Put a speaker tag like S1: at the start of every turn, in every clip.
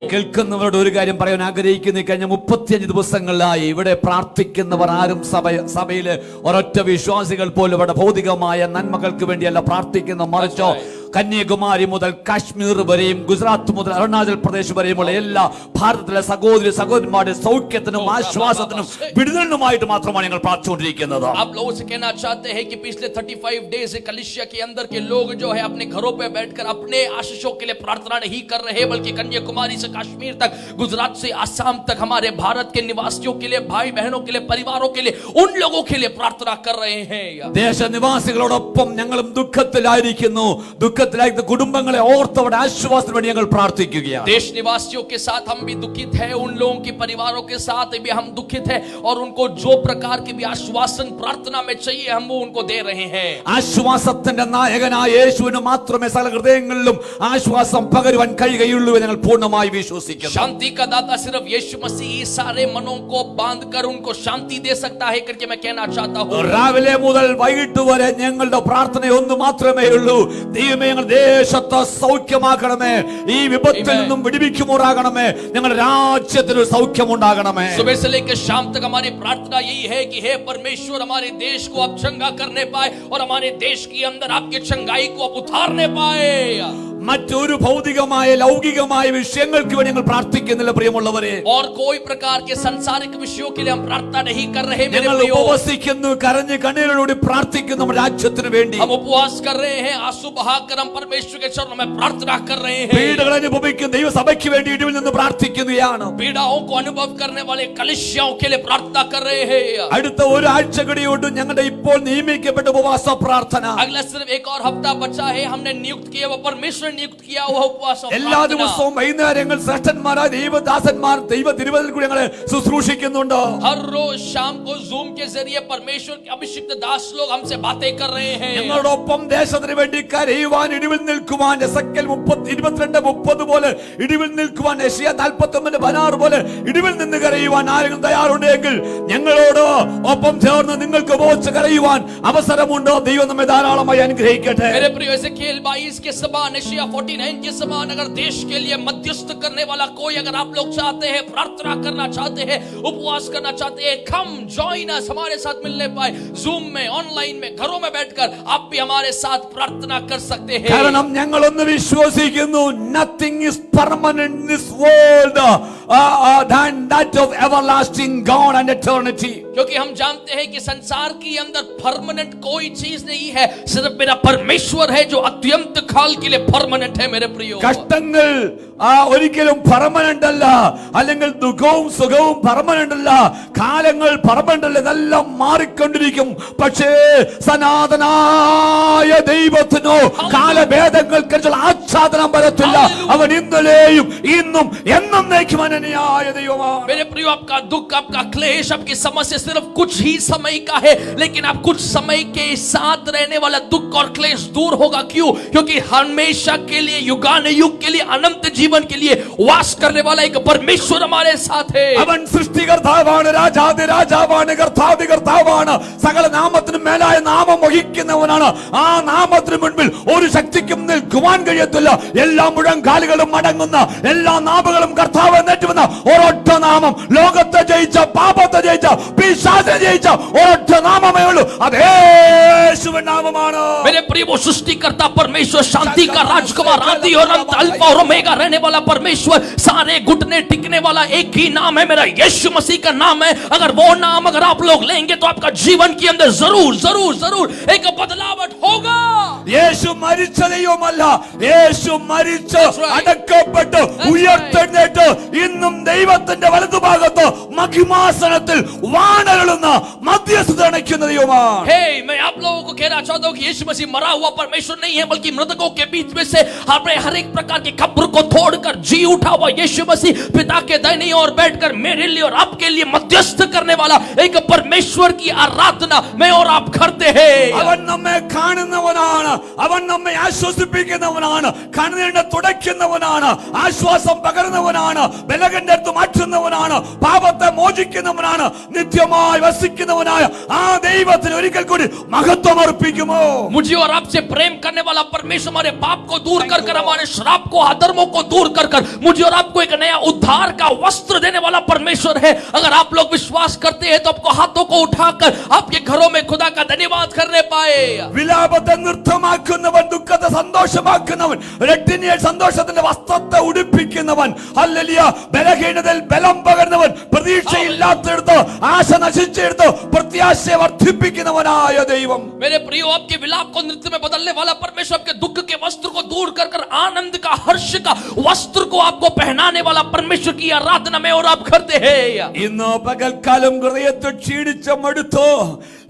S1: കേൾക്കുന്നവരോട് ഒരു കാര്യം പറയാൻ ആഗ്രഹിക്കുന്നു. കഴിഞ്ഞ 35 ദിവസങ്ങളിലായി ഇവിടെ പ്രാർത്ഥിക്കുന്നവർ ആരും സഭയില് ഒരൊറ്റ വിശ്വാസികൾ പോലും ഇവിടെ ഭൗതികമായ നന്മകൾക്ക് വേണ്ടിയല്ല പ്രാർത്ഥിക്കുന്ന, മറിച്ചോ കന്യാകുമാരി മുതൽ കാശ്മീർ വരെയും ഗുജറാത്ത് മുതൽ അരുണാചൽ പ്രദേശ് വരെയുമുള്ള എല്ലാ ഭാരതത്തിലെ സഹോദരി സഹോദരന്മാരുടെ സൗഖ്യത്തിനും ആശ്വാസത്തിനും വിടുതലിനുമായിട്ട് മാത്രമാണ് ഞങ്ങൾ പ്രാർത്ഥിച്ചുകൊണ്ടിരിക്കുന്നത്.
S2: आप लोगों से कहना चाहते हैं कि पिछले 35 डेज से कलिसिया के अंदर के लोग जो है अपने घरों पे बैठकर अपने आशीषों के लिए प्रार्थना नहीं कर रहे, बल्कि कन्याकुमारी से कश्मीर तक, गुजरात से आसाम तक हमारे भारत के निवासियों के लिए, भाई बहनों के लिए, परिवारों के लिए, उन लोगों के लिए प्रार्थना कर रहे हैं.
S1: ദേശനിവാസികളോടൊപ്പം ഞങ്ങളും ദുഃഖത്തിലായിരിക്കുന്നു. ദുഃഖത്തിലായിരിക്കുന്ന കുടുംബങ്ങളെ ഓർത്തവരുടെ ആശ്വാസത്തിന് വേണ്ടി ഞങ്ങൾ പ്രാർത്ഥിക്കുകയാണ്.
S2: देश निवासियों के साथ हम भी दुखित हैं, उन लोगों के परिवारों के साथ भी हम दुखित हैं, और उनको जो प्रकार के भी आश्वासन प्रार्थना में चाहिए हम वो उनको दे रहे हैं.
S1: ആശ്വാസത്തിന്റെ നായകനായ യേശുവിന് മാത്രമേ സകല ഹൃദയങ്ങളിലും ആശ്വാസം പകരുവാൻ കഴിയുകയുള്ളൂ എന്ന് ഞങ്ങൾ പൂർണ്ണമായി വിശ്വസിക്കുന്നു.
S2: शांति का दाता सिर्फ यीशु मसीह ही सारे मनों को बांधकर उनको शांति दे सकता है करके मैं कहना चाहता हूँ.
S1: രാവിലെ മുതൽ വൈകിട്ട് വരെ ഞങ്ങളുടെ പ്രാർത്ഥന ഒന്ന് മാത്രമേ ഉള്ളൂ. ദൈവമേ, ഞങ്ങളുടെ ദേശത്തെ സൗഖ്യമാക്കണമേ, ഈ വിപത്തിൽ നിന്നും വിടുവിക്കുമാറാകണമേ, ഞങ്ങളുടെ രാജ്യത്തിന് സൗഖ്യം ഉണ്ടാകണമേ.
S2: सुबह से लेकर शाम तक हमारी प्रार्थना यही है कि हे परमेश्वर, हमारे देश को आप चंगा करने पाए और हमारे देश के अंदर आपकी चंगाई को आप उतारने पाए.
S1: മറ്റൊരു ഭൗതികമായ ലൗകികമായ വിഷയങ്ങൾക്ക് വേണ്ടി ഞങ്ങൾ പ്രാർത്ഥിക്കുന്നില്ല പ്രിയമുള്ളവരെ.
S2: और कोई प्रकार के सांसारिक विषयों के लिए हम प्रार्थना नहीं कर रहे मेरे
S1: ഞങ്ങൾ
S2: प्रियो.
S1: ഉപവസിക്കുന്നു, കരഞ്ഞ് കണ്ണീരോടുകൂടി പ്രാർത്ഥിക്കുന്നു നമ്മുടെ രാജ്യത്തിന് വേണ്ടി.
S2: हम उपवास कर रहे हैं, आंसू बहाकर हम परमेश्वर के चरणों में प्रार्थना कर रहे हैं.
S1: പീഡകൾ അനുഭവിക്കുന്ന ദൈവസഭയ്ക്ക് വേണ്ടി ഇടിവിൽ നിന്ന് പ്രാർത്ഥിക്കുകയാണ്.
S2: पीड़ाओं को अनुभव करने वाले कलीसियाओं के लिए प्रार्थना कर रहे हैं.
S1: അടുത്ത ഒരാഴ്ച കൂടിയുണ്ട് ഞങ്ങളുടെ ഇപ്പോൾ നിയമിക്കപ്പെട്ട ഉപവാസ പ്രാർത്ഥന.
S2: अगला सिर्फ एक और हफ्ता बचा है. हमने नियुक्त किया हुआ, परमेश्वर नियुक्त किया हुआ उपवास और
S1: എല്ലാ ദിവസവും വൈകുന്നേരങ്ങൾ ശ്രേഷ്ഠന്മാരായ ദൈവദാസന്മാർ ദൈവ തിരുവചനത്തിൽ കൂടി ഞങ്ങളെ ശുശ്രൂഷിക്കുന്നുണ്ട്.
S2: हर रोज शाम को जूम के जरिए परमेश्वर के अभिषिक्त दास लोग हमसे बातें कर रहे हैं.
S1: ഞങ്ങളോടൊപ്പം ദേശത്തിന് വേണ്ടി കരയുവാൻ, ഇടിവിൽ നിൽക്കുവാൻ, എസെക്കിയേൽ 22:30 പോലെ ഇടിവിൽ നിൽക്കുവാൻ, യെശയ്യാ 49:16 പോലെ ഇടിവിൽ നിന്ന് കരയുവാൻ ആരെങ്കിലും തയ്യാറുണ്ടെങ്കിൽ ഞങ്ങളോട് ഒപ്പം ചേർന്ന് നിങ്ങൾക്ക് ഉപവസിച്ച് കരയുവാൻ അവസരമുണ്ട്. ദൈവം നമ്മെ ധാരാളമായി അനുഗ്രഹിക്കട്ടെ.
S2: मेरे प्रिय एजेकिएल 22 के समान, यशायाह 49 के समान अगर देश के लिए मध्यस्थ करने वाला कोई अगर आप लोग चाहते हैं, प्रार्थना करना चाहते हैं, उपवास करना चाहते हैं, कम जॉइन अस, हमारे साथ मिलने पाए जूम में, ऑनलाइन में, घरों में बैठकर आप भी हमारे साथ प्रार्थना कर सकते हैं.
S1: കാരണം ഞങ്ങൾ ഒന്ന് വിശ്വസിക്കുന്നു, nothing is permanent in this world than that of everlasting God and eternity.
S2: क्योंकि हम जानते हैं कि संसार के अंदर परमानेंट कोई चीज नहीं है, सिर्फ मेरा परमेश्वर है जो अत्यंत काल के लिए परमानेंट है मेरे प्रियो.
S1: കഷ്ടങ്ങൾ ഒരിക്കലും പെർമനന്റ് അല്ല, അല്ലെങ്കിൽ ദുഃഖവും സുഖവും പെർമനന്റ് അല്ല, കാലങ്ങൾ പെർമനന്റ് അല്ല, ഇതെല്ലാം മാറിക്കൊണ്ടിരിക്കും. പക്ഷേ സനാതനായ ദൈവത്തിനോ കാലഭേദങ്ങൾക്കുള്ള ആച്ഛാദനം വരത്തില്ല. അവൻ ഇന്നലെയും ഇന്നും എന്നേക്കും അനന്യനായ ദൈവമാണ്.
S2: मेरे प्रियो, आपका दुख, आपका क्लेश, आपकी समस्या सिर्फ कुछ ही समय का है, लेकिन आप कुछ समय के साथ रहने वाला दुख और क्लेश दूर होगा. क्यों? क्योंकि हमेशा के लिए, युगानुयुग के लिए, अनंत जीवन के लिए वास करने वाला एक परमेश्वर हमारे साथ है.
S1: അവൻ സൃഷ്ടികർത്താവാണ്, രാജാതി രാജാവാണ്, കർത്താതി കർത്താവാണ്, സകല നാമത്തിനും മേലായ നാമം വഹിക്കുന്നവനാണ്. ആ നാമത്തിന് മുൻപിൽ ഒരു ശക്തിക്കും നിൽക്കുവാൻ കഴിയത്തില്ല. എല്ലാ മുഴങ്കാലുകളും മടങ്ങുന്ന, എല്ലാ നാമങ്ങളും കർത്താവ് നേറ്റുവന്ന ഒരൊറ്റ നാമം, ലോകത്തെ ജയിച്ച, പാപത്തെ ജയിച്ച, പിശാചിനെ ജയിച്ച ഒരൊറ്റ നാമമേ ഉള്ളൂ. അത് യേശുവിൻ നാമമാണ്.
S2: मेरे प्रिय, वो सृष्टिकर्ता परमेश्वर, शांति का राजकुमार, आदि और अंत, अल्फा और ओमेगा रहने वाला परमेश्वर, सारे घुटने टिकने वाला एक ही नाम है, मेरा यीशु मसीह का नाम है. अगर वो नाम अगर आप लोग लेंगे तो आपका जीवन के अंदर जरूर जरूर जरूर एक बदलावट होगा.
S1: യേശു മരിച്ച ദൈവമല്ല, യേശു മരിച്ച് അടക്കപ്പെട്ട് ഉയർത്തെഴുന്നേറ്റ് ഇന്നും ദൈവത്തിന്റെ വലതുഭാഗത്ത് മഹിമാസനത്തിൽ വാണരുളുന്ന മധ്യസ്ഥത അണയ്ക്കുന്ന ദൈവമാണ്.
S2: मैं आप लोगों को कहना चाहता हूँ कि यीशु मसीह मरा हुआ परमेश्वर नहीं है, बल्कि मृतकों के बीच में से अपने हर एक प्रकार की कब्र को तोड़कर जी उठा हुआ यीशु मसीह पिता के दाहिनी ओर बैठकर मेरे लिए और आपके लिए मध्यस्थ करने वाला एक परमेश्वर की आराधना मैं और आप करते हैं.
S1: അവൻ നമ്മെ കാണുന്നവനാണ്, അവൻ നമ്മെ ആശ്വസിപ്പിക്കുന്നവനാണ്, കണ്ണീരിനെ തുടയ്ക്കുന്നവനാണ്, ആശ്വാസം പകരുന്നവനാണ്, ബലഹീനരെ മാറ്റുന്ന രക്ഷിക്കുന്നവനാണ്, പാപത്തെ മോചിക്കുന്നവനാണ്, നിത്യമായി വസിക്കുന്നവനായ ആ ദൈവത്തിന് ഒരിക്കൽ കൂടി മഹത്വം അർപ്പിക്കുമോ?
S2: मुझे और आपसे प्रेम करने वाला परमेश्वर हमारे पाप को दूर कर कर, हमारे श्राप को, अधर्मों को दूर कर कर मुझे और आपको एक नया उद्धार का वस्त्र देने वाला परमेश्वर है। अगर आप लोग विश्वास करते हैं तो आपको हाथों को उठाकर आपके घरों में खुदा का धन्यवाद करने पाए।
S1: വിലാപത്തെ നൃത്തമാക്കുന്നവൻ, ദുഃഖത്തെ സന്തോഷമാക്കുന്നവൻ, രട്ടിനിയെ സന്തോഷത്തിന്റെ വസ്ത്രത്തെ ഉടുപ്പിക്കുന്നവൻ, ഹല്ലേലൂയ, ബലഹീനതയിൽ ബലം പകരുന്നവൻ, പ്രതീക്ഷയില്ലാത്തടുത്ത് ആശ നശിച്ചെടുത്ത് പ്രത്യാശയെ വർദ്ധിപ്പിക്കുന്നവനായ ദൈവം.
S2: मेरे प्रियो, आपके विलाप को नृत्य में बदलने वाला परमेश्वर आपके दुख के वस्त्र को दूर कर कर आनंद का, हर्ष का वस्त्र को आपको पहनाने वाला परमेश्वर की आराधना में और आप करते हैं।
S1: ഇന്ന് പകൽക്കാലം ഹൃദയത്തെ ക്ഷീണിച്ച മടുത്തോ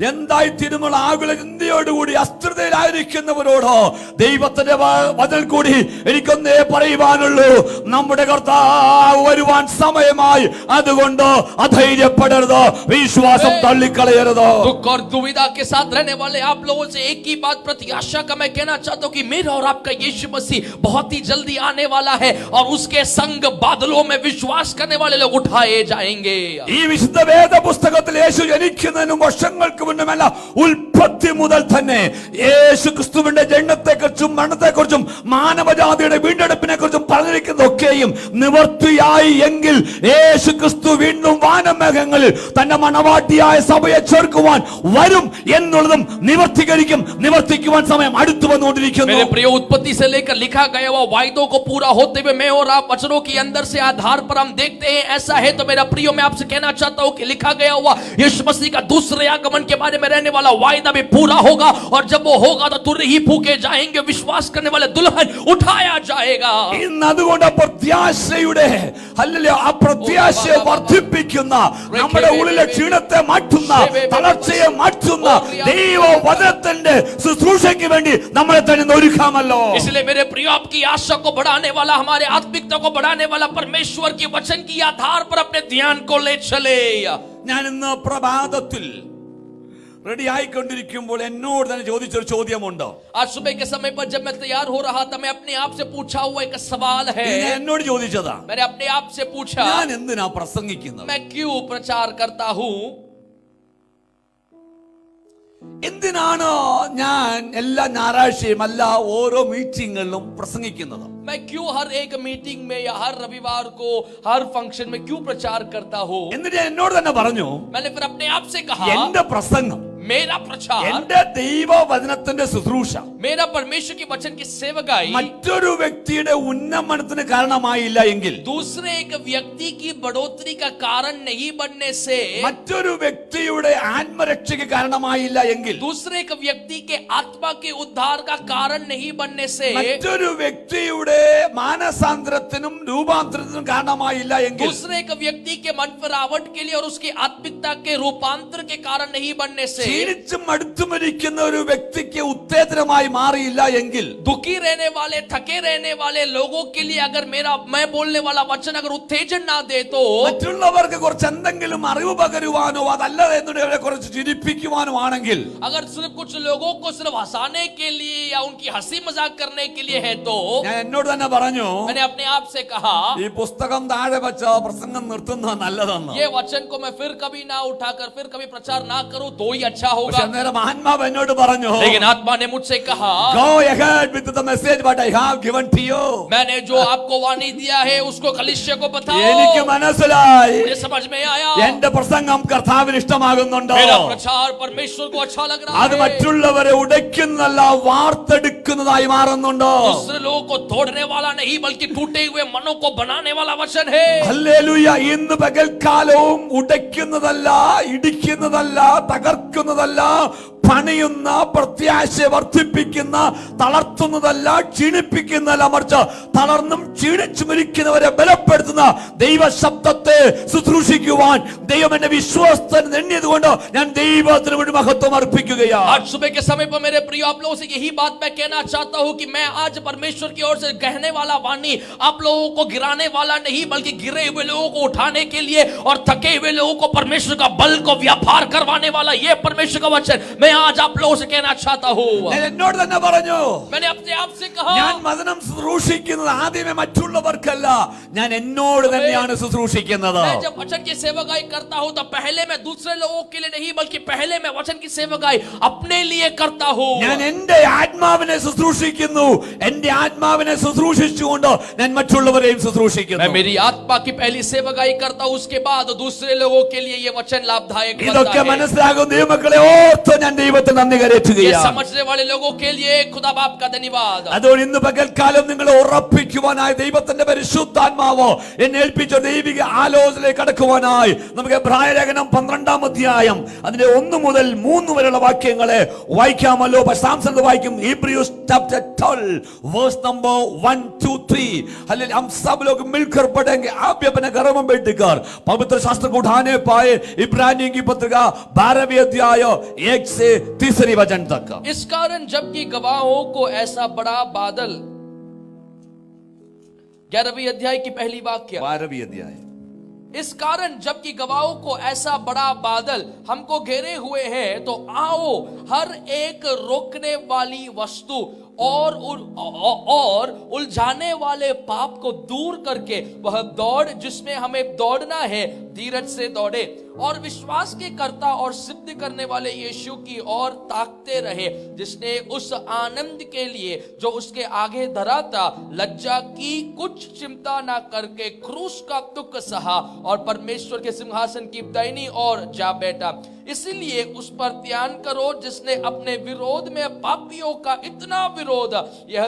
S1: എന്തായി തിരുമുള്ള ആകുല ചിന്തയോടുകൂടി അസ്ഥിരതയിലായിരിക്കുന്നവരോടോ ദൈവത്തിന്റെ വചനം കൂടി എനിക്കൊന്നേ പറയുവാനുള്ളൂ, നമ്മുടെ കർത്താവ് വരുവാൻ സമയമായി. അതുകൊണ്ട് അധൈര്യപ്പെടരുത്, വിശ്വാസം തള്ളിക്കളയരുത്.
S2: दुख और दुविधा के साथ रहने वाले आप लोगों से एक ही बात प्रत्याशा का मैं कहना चाहता हूं कि मेरा और आपका यीशु मसीह बहुत ही जल्दी आने वाला है और उसके संग बादलों में विश्वास करने वाले लोग उठाए जाएंगे।
S1: ഈ വിശുദ്ധ വേദ പുസ്തകത്തിൽ യേശു ജനിക്കുന്നതിനും വർഷങ്ങൾക്ക് മുന്നമല്ല, ഉൽപ്പത്തി മുതൽ തന്നെ യേശു ക്രിസ്തുവിന്റെ ജനനത്തെക്കുറിച്ചും മരണത്തെക്കുറിച്ചും മാനവജാതിയുടെ വീണ്ടെടുപ്പിനെ കുറിച്ചും പറഞ്ഞിരിക്കുന്നതൊക്കെയും നിവർത്തിയായി എങ്കിൽ യേശു ക്രിസ്തു വീണ്ടും വാനമേഘങ്ങളിൽ തന്റെ മണവാട്ടിയായ സഭയെ ചേർക്കുവാൻ വരും എന്നുള്ളതും നിവർത്തിക്കുവാൻ സമയം അടുത്തു വന്നുകൊണ്ടിരിക്കുന്നു.
S2: मेरे प्रिय, उत्पत्ति से लेकर लिखा गया हुआ वायदों को पूरा होते हुए मैं और आप वचनों के अंदर से आधार पर हम देखते हैं ऐसा है। तो मेरा प्रियो, मैं आपसे कहना चाहता हूं कि लिखा गया हुआ यीशु मसीह का दूसरे आगमन के बारे में रहने वाला वायदा भी पूरा होगा और जब वो होगा तो तुरंत ही फूके जाएंगे, विश्वास करने वाले दुल्हन उठाया जाएगा।
S1: ഇന്ന് അതുകൊണ്ട് പ്രത്യാശയുടെ ഹല്ലേലൂയ, ആ പ്രത്യാശയെ വർദ്ധിപ്പിക്കുന്ന, നമ്മുടെ ഉള്ളിലെ ക്ഷീണത്തെ മാറ്റുന്ന, തളർച്ചയെ മാറ്റുന്ന ദൈവവചനത്തിന്റെ ശുശ്രൂഷയ്ക്ക് വേണ്ടി നമ്മളെ തന്നെ ഒരുക്കാമല്ലോ.
S2: इसलिए मेरे प्रियो, आपकी आशा को बढ़ाने वाला, हमारे आत्मिकता को बढ़ाने वाला परमेश्वर के वचन की आधार पर अपने ध्यान को ले चले।
S1: ഞാൻ ഇന്ന് പ്രഭാതത്തിൽ റെഡി ആയിക്കൊണ്ടിരിക്കുമ്പോൾ എന്നോട് തന്നെ ചോദിച്ചൊരു ചോദ്യമുണ്ടോ?
S2: आज सुबह के समय पर जब मैं तैयार हो रहा था, मैं अपने आप से पूछा हुआ एक सवाल है।
S1: എന്നോട് ചോദിച്ചതാ,
S2: मैंने अपने आप से पूछा,
S1: ഞാൻ എന്തിനാ പ്രസംഗിക്കുന്നത്?
S2: मैं क्यों प्रचार करता हूं?
S1: എന്തിനാണ് ഞാൻ എല്ലാ ഞായറാഴ്ചയും അല്ല ഓരോ മീറ്റിങ്ങുകളിലും പ്രസംഗിക്കുന്നത്?
S2: मैं क्यों हर एक मीटिंग में या हर रविवार को हर फंक्शन में क्यों प्रचार करता हूं?
S1: എന്നിട്ട് എന്നോട് തന്നെ പറഞ്ഞു,
S2: मैंने फिर अपने आप से कहा,
S1: എന്റെ പ്രസംഗം,
S2: मेरा प्रचार,
S1: എന്റെ ദൈവവചനത്തിന്റെ ശുശ്രൂഷ
S2: मेरा परमेश्वर के वचन की सेवकाई
S1: മറ്റൊരു വ്യക്തിയുടെ ഉന്നമനത്തിന് കാരണമായില്ല എങ്കിൽ,
S2: दूसरे एक व्यक्ति की बढ़ोतरी का कारण नहीं बनने से,
S1: മറ്റൊരു വ്യക്തിയുടെ ആത്മരക്ഷയ്ക്ക് കാരണമായില്ല എങ്കിൽ,
S2: दूसरे एक व्यक्ति के आत्मा के उद्धार का कारण नहीं बनने से,
S1: മറ്റൊരു വ്യക്തിയുടെ മാനസാന്തരത്തിനും രൂപാന്തരത്തിനും കാരണമായില്ല എങ്കിൽ,
S2: दूसरे एक व्यक्ति के मन फरावट के लिए और उसकी आत्मिकता के रूपांतर के कारण नहीं बनने से,
S1: ക്ഷീണിച്ചും അടുത്തുമരിക്കുന്ന ഒരു വ്യക്തിക്ക് ഉത്തേജനമായി മാറിയില്ല എങ്കിൽ,
S2: दुखी रहने वाले, थके रहने वाले लोगों के लिए अगर मैं बोलने वाला वचन अगर उत्तेजन ना दे तो,
S1: മറ്റുള്ളവർക്ക് കുറച്ച് എന്തെങ്കിലും അറിവ് പകരുവാനോ അതല്ല എന്നവരെ കുറച്ച് ചിരിപ്പിക്കുവാനോ ആണെങ്കിൽ,
S2: अगर सिर्फ कुछ लोगों को सिर्फ हंसाने के लिए या उनकी हंसी मजाक करने के लिए है तो,
S1: ഞാൻ എന്നോട് തന്നെ പറഞ്ഞു,
S2: मैंने अपने आप से कहा,
S1: ഈ പുസ്തകം താഴെ വെച്ച പ്രസംഗം നിർത്തുന്നത് നല്ലതെന്ന്.
S2: ये वचन को मैं फिर कभी ना उठाकर फिर कभी प्रचार ना करूं तो ही अच्छा होगा।
S1: പക്ഷെ അന്നേരം ആത്മാവ് എന്നോട് പറഞ്ഞു,
S2: लेकिन आत्मा ने मुझसे कहा,
S1: go ahead with the message what I have given to you.
S2: मैंने जो आपको वाणी दिया है उसको कलीसिया को बताओ।
S1: എനിക്ക് മനസ്സിലായി,
S2: मुझे समझ में आया,
S1: എന്റെ പ്രസംഗം കർത്താവിന് ഇഷ്ടമാകുന്നുണ്ടോ?
S2: मेरा प्रचार परमेश्वर को अच्छा लग रहा
S1: അത്
S2: है,
S1: മറ്റുള്ളവരെ ഉടയ്ക്കുന്നതല്ല വാർത്തെടുക്കുന്നതായി മാറുന്നുണ്ടോ?
S2: दूसरे लोगों को तोड़ने वाला नहीं बल्कि टूटे हुए मनों को बनाने वाला वचन है।
S1: ഹല്ലേലൂയ. ഇന്ന് പകൽക്കാലവും ഉടയ്ക്കുന്നതല്ല, ഇടിക്കുന്നതല്ല, തകർക്കുന്നതല്ല, പണിയുന്ന, പ്രത്യാശയെ വർദ്ധിപ്പിക്കുന്ന, തളർത്തുന്നതല്ല, ക്ഷീണിപ്പിക്കുന്നതല്ല, മറിച്ച് തളർന്നും ക്ഷീണിച്ചും ഇരിക്കുന്നവരെ ബലപ്പെടുത്തുന്ന ദൈവശബ്ദത്തെ ശുശ്രൂഷിക്കുവാൻ ദൈവം എന്നെ വിശ്വസ്തൻ എണ്ണിയതുകൊണ്ട് ഞാൻ ദൈവത്തിന് വേണ്ടി മഹത്വം അർപ്പിക്കുകയാണ്.
S2: आज सुबह के समय पर मेरे प्रिय आप लोगों से यही बात मैं कहना चाहता हूं कि मैं आज परमेश्वर की ओर से कहने वाला वाणी आप लोगों को गिराने वाला नहीं बल्कि गिरे हुए लोगों को उठाने के लिए और थके हुए लोगों को परमेश्वर का बल को व्यापार करवाने वाला ये परमेश्वर का वचन मैं आज आप लोगों से कहना चाहता हूँ,
S1: ഞാൻ എന്നോട് തന്നെ പറഞ്ഞു,
S2: मैंने अपने आप से कहा,
S1: ഞാൻ വചനം ശുശ്രൂഷിക്കുന്നത് ആദ്യമേ മറ്റുള്ളവർക്കല്ല, ഞാൻ എന്നോട് തന്നെയാണ് ശുശ്രൂഷിക്കുന്നത്.
S2: मैं जब वचन की सेवकाई करता हूँ तो पहले मैं दूसरे लोगों के लिए नहीं, बल्कि पहले मैं वचन की सेवकाई अपने लिए करता हूँ.
S1: ഞാൻ എന്റെ ആത്മാവിനെ ശുശ്രൂഷിക്കുന്നു, എന്റെ ആത്മാവിനെ ശുശ്രൂഷിച്ചുകൊണ്ട് ഞാൻ മറ്റുള്ളവരെയും
S2: मैं
S1: ശുശ്രൂഷിക്കുന്നു.
S2: मेरी आत्मा की पहली सेवकाई करता हूँ, उसके बाद दूसरे लोगों के लिए ये वचन लाभदायक बनता
S1: ഇതൊക്കെ
S2: है.
S1: മനസ്സിലാകുന്ന ദൈവമക്കളെ ഓർത്ത് ഞാൻ ദൈവത്തെ നന്ദി
S2: ये
S1: കരയറ്റുകയാണ്.
S2: समझने वाले लोगों के लिए खुदा बाप का धन्यवाद.
S1: അതുകൊണ്ട് ഇന്ന് പകൽക്കാലം നിങ്ങളെ ഉറപ്പിക്കുവാനായി ദൈവത്തിന്റെ പരിശുദ്ധാത്മാവ് എന്നെ ഏൽപ്പിച്ച ദൈവിക ആലോചനയിലേക്ക് കടക്കുവാനായി നമുക്ക് എബ്രായ ലേഖനം 12-ാം അധ്യായം അതിന്റെ 1 മുതൽ 3 വരെയുള്ള വാക്യങ്ങളെ വായിക്കാമല്ലോ. സാംസൺ വായിക്കും Hebrews chapter 12 verse number 1 2 3. Hallelujah. हम सब लोग मिलकर पढ़ेंगे, आप भी अपने घरों में बैठकर पवित्र शास्त्र को उठाने पाए. इब्रानियों की पत्रिका 12वें अध्याय 1 से 3 वचन तक.
S2: इस कारण जबकि गवाहों को ऐसा बड़ा बादल, 11वीं अध्याय की पहली वाक्य,
S1: 12वें अध्याय.
S2: इस कारण जबकि गवाहों को ऐसा बड़ा बादल हमको घेरे हुए हैं, तो आओ हर एक रोकने वाली वस्तु और उलझाने वाले पाप को दूर करके वह दौड़ जिसमें हमें दौड़ना है धीरज से दौड़े, और विश्वास के कर्ता और सिद्ध करने वाले यीशु की ओर ताकते रहे, जिसने उस आनंद के लिए जो उसके आगे धरा था लज्जा की कुछ चिंता ना करके क्रूस का दुख सहा और परमेश्वर के सिंहासन की दाहिनी ओर जा बैठा. इसीलिए उस पर ध्यान करो जिसने अपने विरोध में पापियों का इतना विरोध यह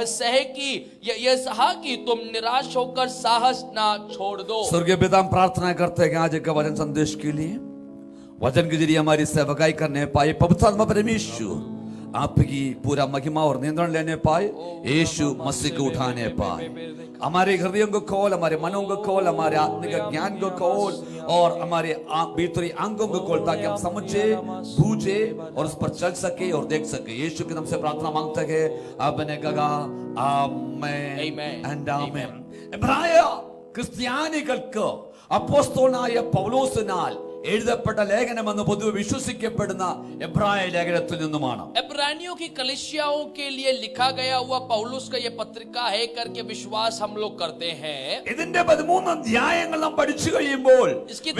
S2: सहा कि तुम निराश होकर साहस ना छोड़ दो.
S1: स्वर्गीय पिता, हम प्रार्थना करते हैं कि आज का वचन संदेश के लिए वचन के जरिए हमारी सेवकाई करने पाए पवित्र आत्मा परमेश्वर आपकी पूरा महिमा और नियंत्रण लेने पाए, यीशु मसीह को उठाने पाए. हमारे हृदयों को खोल, हमारे मनों को खोल, हमारे आत्मिक ज्ञान को खोल और हमारे भीतरी अंगों को खोल, ताकि हम समझे, बूझे और उस पर चल सके और देख सके. यीशु के नाम से प्रार्थना मांगते हैं, आपने कहा आमेन and amen. എബ്രായ ക്രിസ്ത്യാനികൾക്ക് അപ്പോസ്തലനായ പൗലോസിനാൽ എഴുതപ്പെട്ട ലേഖനമെന്ന് പൊതുവെ വിശ്വസിക്കപ്പെടുന്ന എബ്രായ ലേഖനത്തിൽ നിന്നുമാണ്.
S2: इब्रानियों की कलीसियाओं के लिए लिखा गया हुआ पौलुस का ये पत्रिका है करके विश्वास हम लोग करते हैं.
S1: ഇതിന്റെ 13 അധ്യായങ്ങൾ നാം പഠിച്ചു കഴിയുമ്പോൾ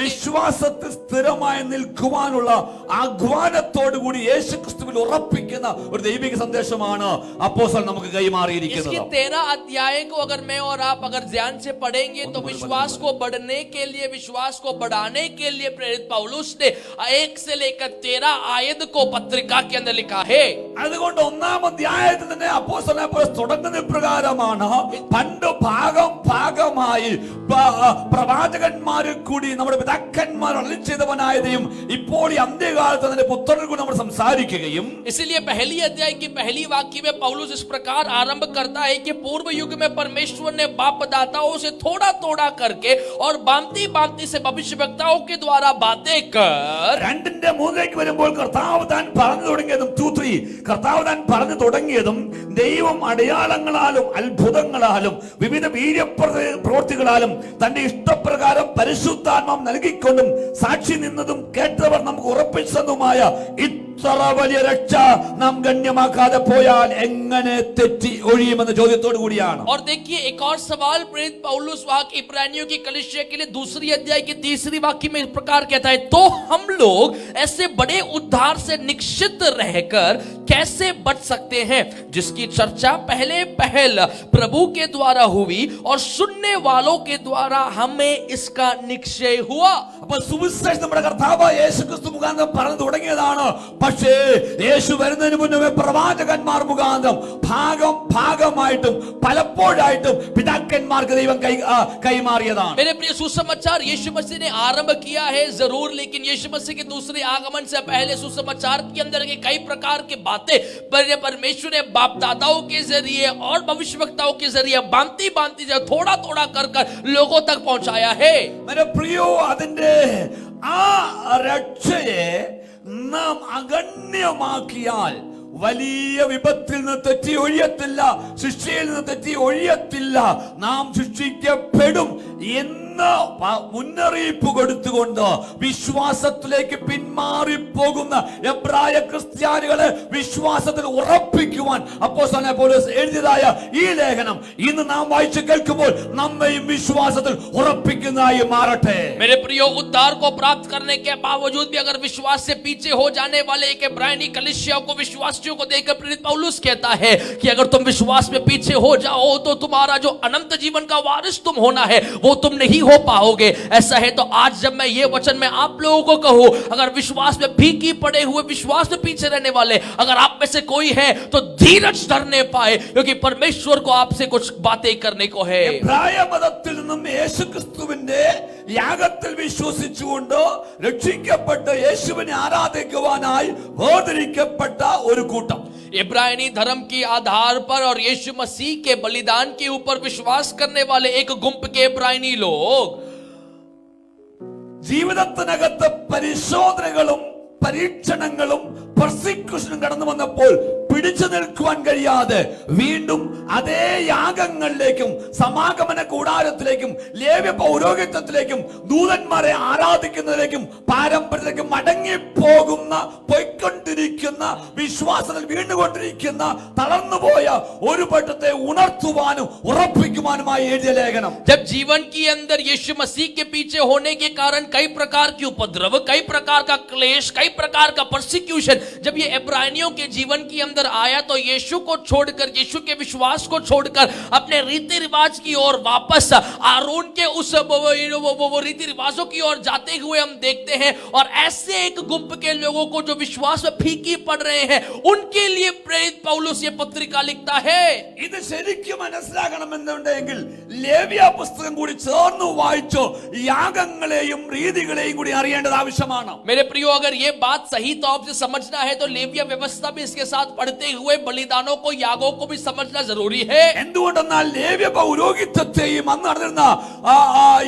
S1: വിശ്വാസത്തിൽ സ്ഥിരമായി നിൽക്കുവാനുള്ള ആഹ്വാനത്തോടു കൂടി യേശുക്രിസ്തുവിൽ ഉറപ്പിക്കുന്ന ഒരു ദൈവിക സന്ദേശമാണ് അപ്പോസ്തലൻ നമുക്ക് കൈമാറിയിരിക്കുന്നത്.
S2: इसकी 13 अध्याय को अगर मैं और आप अगर ध्यान से पढ़ेंगे तो विश्वास को बढ़ने के लिए, विश्वास को बढ़ाने के लिए पौलुस ने 1 से लेकर 13 आयत को पत्रिका के अंदर लिखा है.
S1: അതുകൊണ്ട് 1-ാം അധ്യായത്തിൽ തന്നെ അപ്പോസ്തലൻ പൗലോസ് തുടങ്ങുന്ന പ്രകാരമാണ് പണ്ട് ഭാഗമായി പ്രവാചകന്മാരിൽ കൂടി നമ്മുടെ പിതാക്കന്മാർ അരുളിച്ചെയ്തവനായ ദൈവം ഇപ്പോൾ ഈ അന്ത്യകാലത്ത് അതിന്റെ പുത്രനെ കൂടി നമ്മൾ സംസാരിക്കുകയും,
S2: इसलिए पहली अध्याय की पहली वाक्य में पौलुस इस प्रकार आरंभ करता है कि पूर्व युग में परमेश्वर ने बाप दाताओं से थोड़ा थोड़ा करके और बांती से भविष्यवक्ताओं के द्वारा बातें कर
S1: 2-3 വരുമ്പോൾ കർത്താവ് താൻ പറഞ്ഞു തുടങ്ങിയതും 2-3 കർത്താവ് താൻ പറഞ്ഞു തുടങ്ങിയതും ദൈവം അടയാളങ്ങളാലും അത്ഭുതങ്ങളാലും വിവിധ വീര്യപ്രവൃത്തികളാലും തന്റെ ഇഷ്ടപ്രകാരം പരിശുദ്ധാത്മാവ് നൽകിക്കൊണ്ടും സാക്ഷി നിന്നതും കേട്ടവർ നമുക്ക് ഉറപ്പിച്ചതുമായ ഇത്ര വലിയ രക്ഷ നാം ഗണ്യമാക്കാതെ പോയാൽ എങ്ങനെ തെറ്റി ഒഴിയുമെന്ന ചോദ്യത്തോടു കൂടിയാണ്.
S2: और देखिए एक और सवाल प्रेरित पौलुस वहां की इब्रानियों की कलीसिया के लिए 2 अध्याय की 3 वाक्य में इस प्रकार कहता है, तो हम लोग ऐसे बड़े उद्धार से निश्चित रहकर कैसे बच सकते हैं, जिसकी चर्चा पहले प्रभु के द्वारा हुई और सुनने वालों के द्वारा हमें इसका निश्चय हुआ.
S1: അപ്പോൾ സുവിശേഷം നമ്മുടെ കർത്താവായ യേശുക്രിസ്തു മുഖാന്തരം പറഞ്ഞു തുടങ്ങിയതാണ്. പക്ഷേ യേശു വരുന്നതിന് മുന്നേ പ്രവാചകന്മാർ മുഖാന്തരം ഭാഗമായിട്ടും പലപ്പോഴായിട്ടും പിതാക്കന്മാർക്ക് ദൈവം കൈമാറിയതാണ്.
S2: मेरे प्रिय सुसमाचार यीशु मसीह ने आरंभ किया है जरूर, लेकिन यीशु मसीह के दूसरे आगमन से पहले सुसमाचार के अंदर के कई प्रकार की बातें परमेश्वर ने बाप दादाओं के जरिए और भविष्यवक्ताओं के जरिए बांती थोड़ा थोड़ा कर लोगों तक पहुंचाया है.
S1: मेरे प्रियो, അതിന്റെ ആ രക്ഷയെ നാം അഗണ്യമാക്കിയാൽ വലിയ വിപത്തിൽ നിന്ന് തെറ്റി ഒഴിയത്തില്ല, ശിക്ഷയിൽ നിന്ന് തെറ്റി ഒഴിയത്തില്ല, നാം ശിക്ഷിക്കപ്പെടും എന്ന് എന്ന് മുന്നറിയിപ്പ് കൊടുത്തുകൊണ്ട് വിശ്വാസത്തിലേക്ക് പിന്മാറിപ്പോകുന്ന എബ്രായ ക്രിസ്ത്യാനികളെ വിശ്വാസത്തിൽ ഉറപ്പിക്കുവാൻ അപ്പോസ്തലനായ പൗലോസ് എഴുതിയതായ ഈ ലേഖനം ഇന്ന് നാം വായിച്ചു കേൾക്കുമ്പോൾ നമ്മയും വിശ്വാസത്തിൽ ഉറപ്പിക്കുന്നതായി മാറട്ടെ.
S2: मेरे प्रियो, उद्धार को प्राप्त करने के बावजूद भी अगर विश्वास से पीछे हो जाने वाले एक इब्रानी कलीसिया को, विश्वासियों को देखकर प्रेरित पौलुस कहता है कि अगर तुम विश्वास में पीछे हो जाओ तो तुम्हारा जो अनंत जीवन का वारिस तुम होना है वो तुम नहीं हो पाओगे. ऐसा है तो आज जब मैं ये वचन में आप लोगों को कहूं, अगर विश्वास में फीकी पड़े हुए, विश्वास में पीछे रहने वाले अगर आप में से कोई है तो धीरज धरने पाए, क्योंकि परमेश्वर को आपसे कुछ बातें करने को है.
S1: എബ്രായ മതത്തിൽ നിന്നും യേശുക്രിസ്തുവിന്റെ യാഗത്തിൽ വിശ്വസിച്ചുകൊണ്ട് രക്ഷിക്കപ്പെട്ട് യേശുവിനെ ആരാധിക്കുവാനായി വേർതിരിക്കപ്പെട്ട ഒരു കൂട്ടം,
S2: इब्रानी धर्म के आधार पर और यीशु मसीह के बलिदान के ऊपर विश्वास करने वाले एक गुंप के इब्रानी लोग
S1: ജീവിതത്തിനകത്ത് പരിശോധനകളും പരീക്ഷണങ്ങളും പെർസിക്യൂഷനും കടന്നു വന്നപ്പോൾ പിടിച്ചു നിൽക്കുവാൻ കഴിയാതെ വീണ്ടും അതേ യാഗങ്ങളിലേക്കും സമാഗമന കൂടാരത്തിലേക്കും ലേവ്യ പൗരോഹിത്യത്തിലേക്കും ദൂതന്മാരെ ആരാധിക്കുന്നതിലേക്കും പാരമ്പര്യത്തിലേക്കും മടങ്ങിപ്പോകുന്ന പോയിക്കൊണ്ടിരിക്കുന്ന വിശ്വാസത്തിൽ വീണ്ടുകൊണ്ടിരിക്കുന്ന തളർന്നുപോയ ഒരു പട്ടത്തെ ഉണർത്തുവാനും ഉറപ്പിക്കുവാനുമായി എഴുതിയ ലേഖനം.
S2: जब जीवन के अंदर यीशु मसीह के पीछे होने के कारण कई प्रकार की उपद्रव, कई प्रकार का क्लेश, कई प्रकार का परसिक्यूशन जब ये इब्रानियों के जीवन के अंदर आया तो यीशु को छोड़कर, यीशु के विश्वास को छोड़कर अपने रीति रिवाज की ओर वापस आरोन के उस वो रीति रिवाजों की ओर जाते हुए हम देखते हैं. और ऐसे एक गुंप के लोगों को जो विश्वास में फीकी पड़ रहे हैं, उनके लिए प्रेरित पौलुस ये पत्रिका लिखता है.
S1: ഇത് ശരിക്കും മനസ്സിലാക്കണമെന്നുണ്ടെങ്കിൽ ലേവ്യ പുസ്തകം കൂടി ചേർന്ന് വായിച്ചോ യാഗങ്ങളെയും രീതികളെയും കൂടി അറിയേണ്ടത് ആവശ്യമാണ്.
S2: मेरे प्रियो, अगर ये बात सही तौर से समझना है तो लेविया व्यवस्था भी इसके साथ पढ़ते हुए बलिदानों को, यागों को भी समझना जरूरी है.
S1: എന്തുകൊണ്ടെന്നാൽ ലേവ്യ പൗരോഹിത്യത്തെയും അന്ന് നടന്നിരുന്ന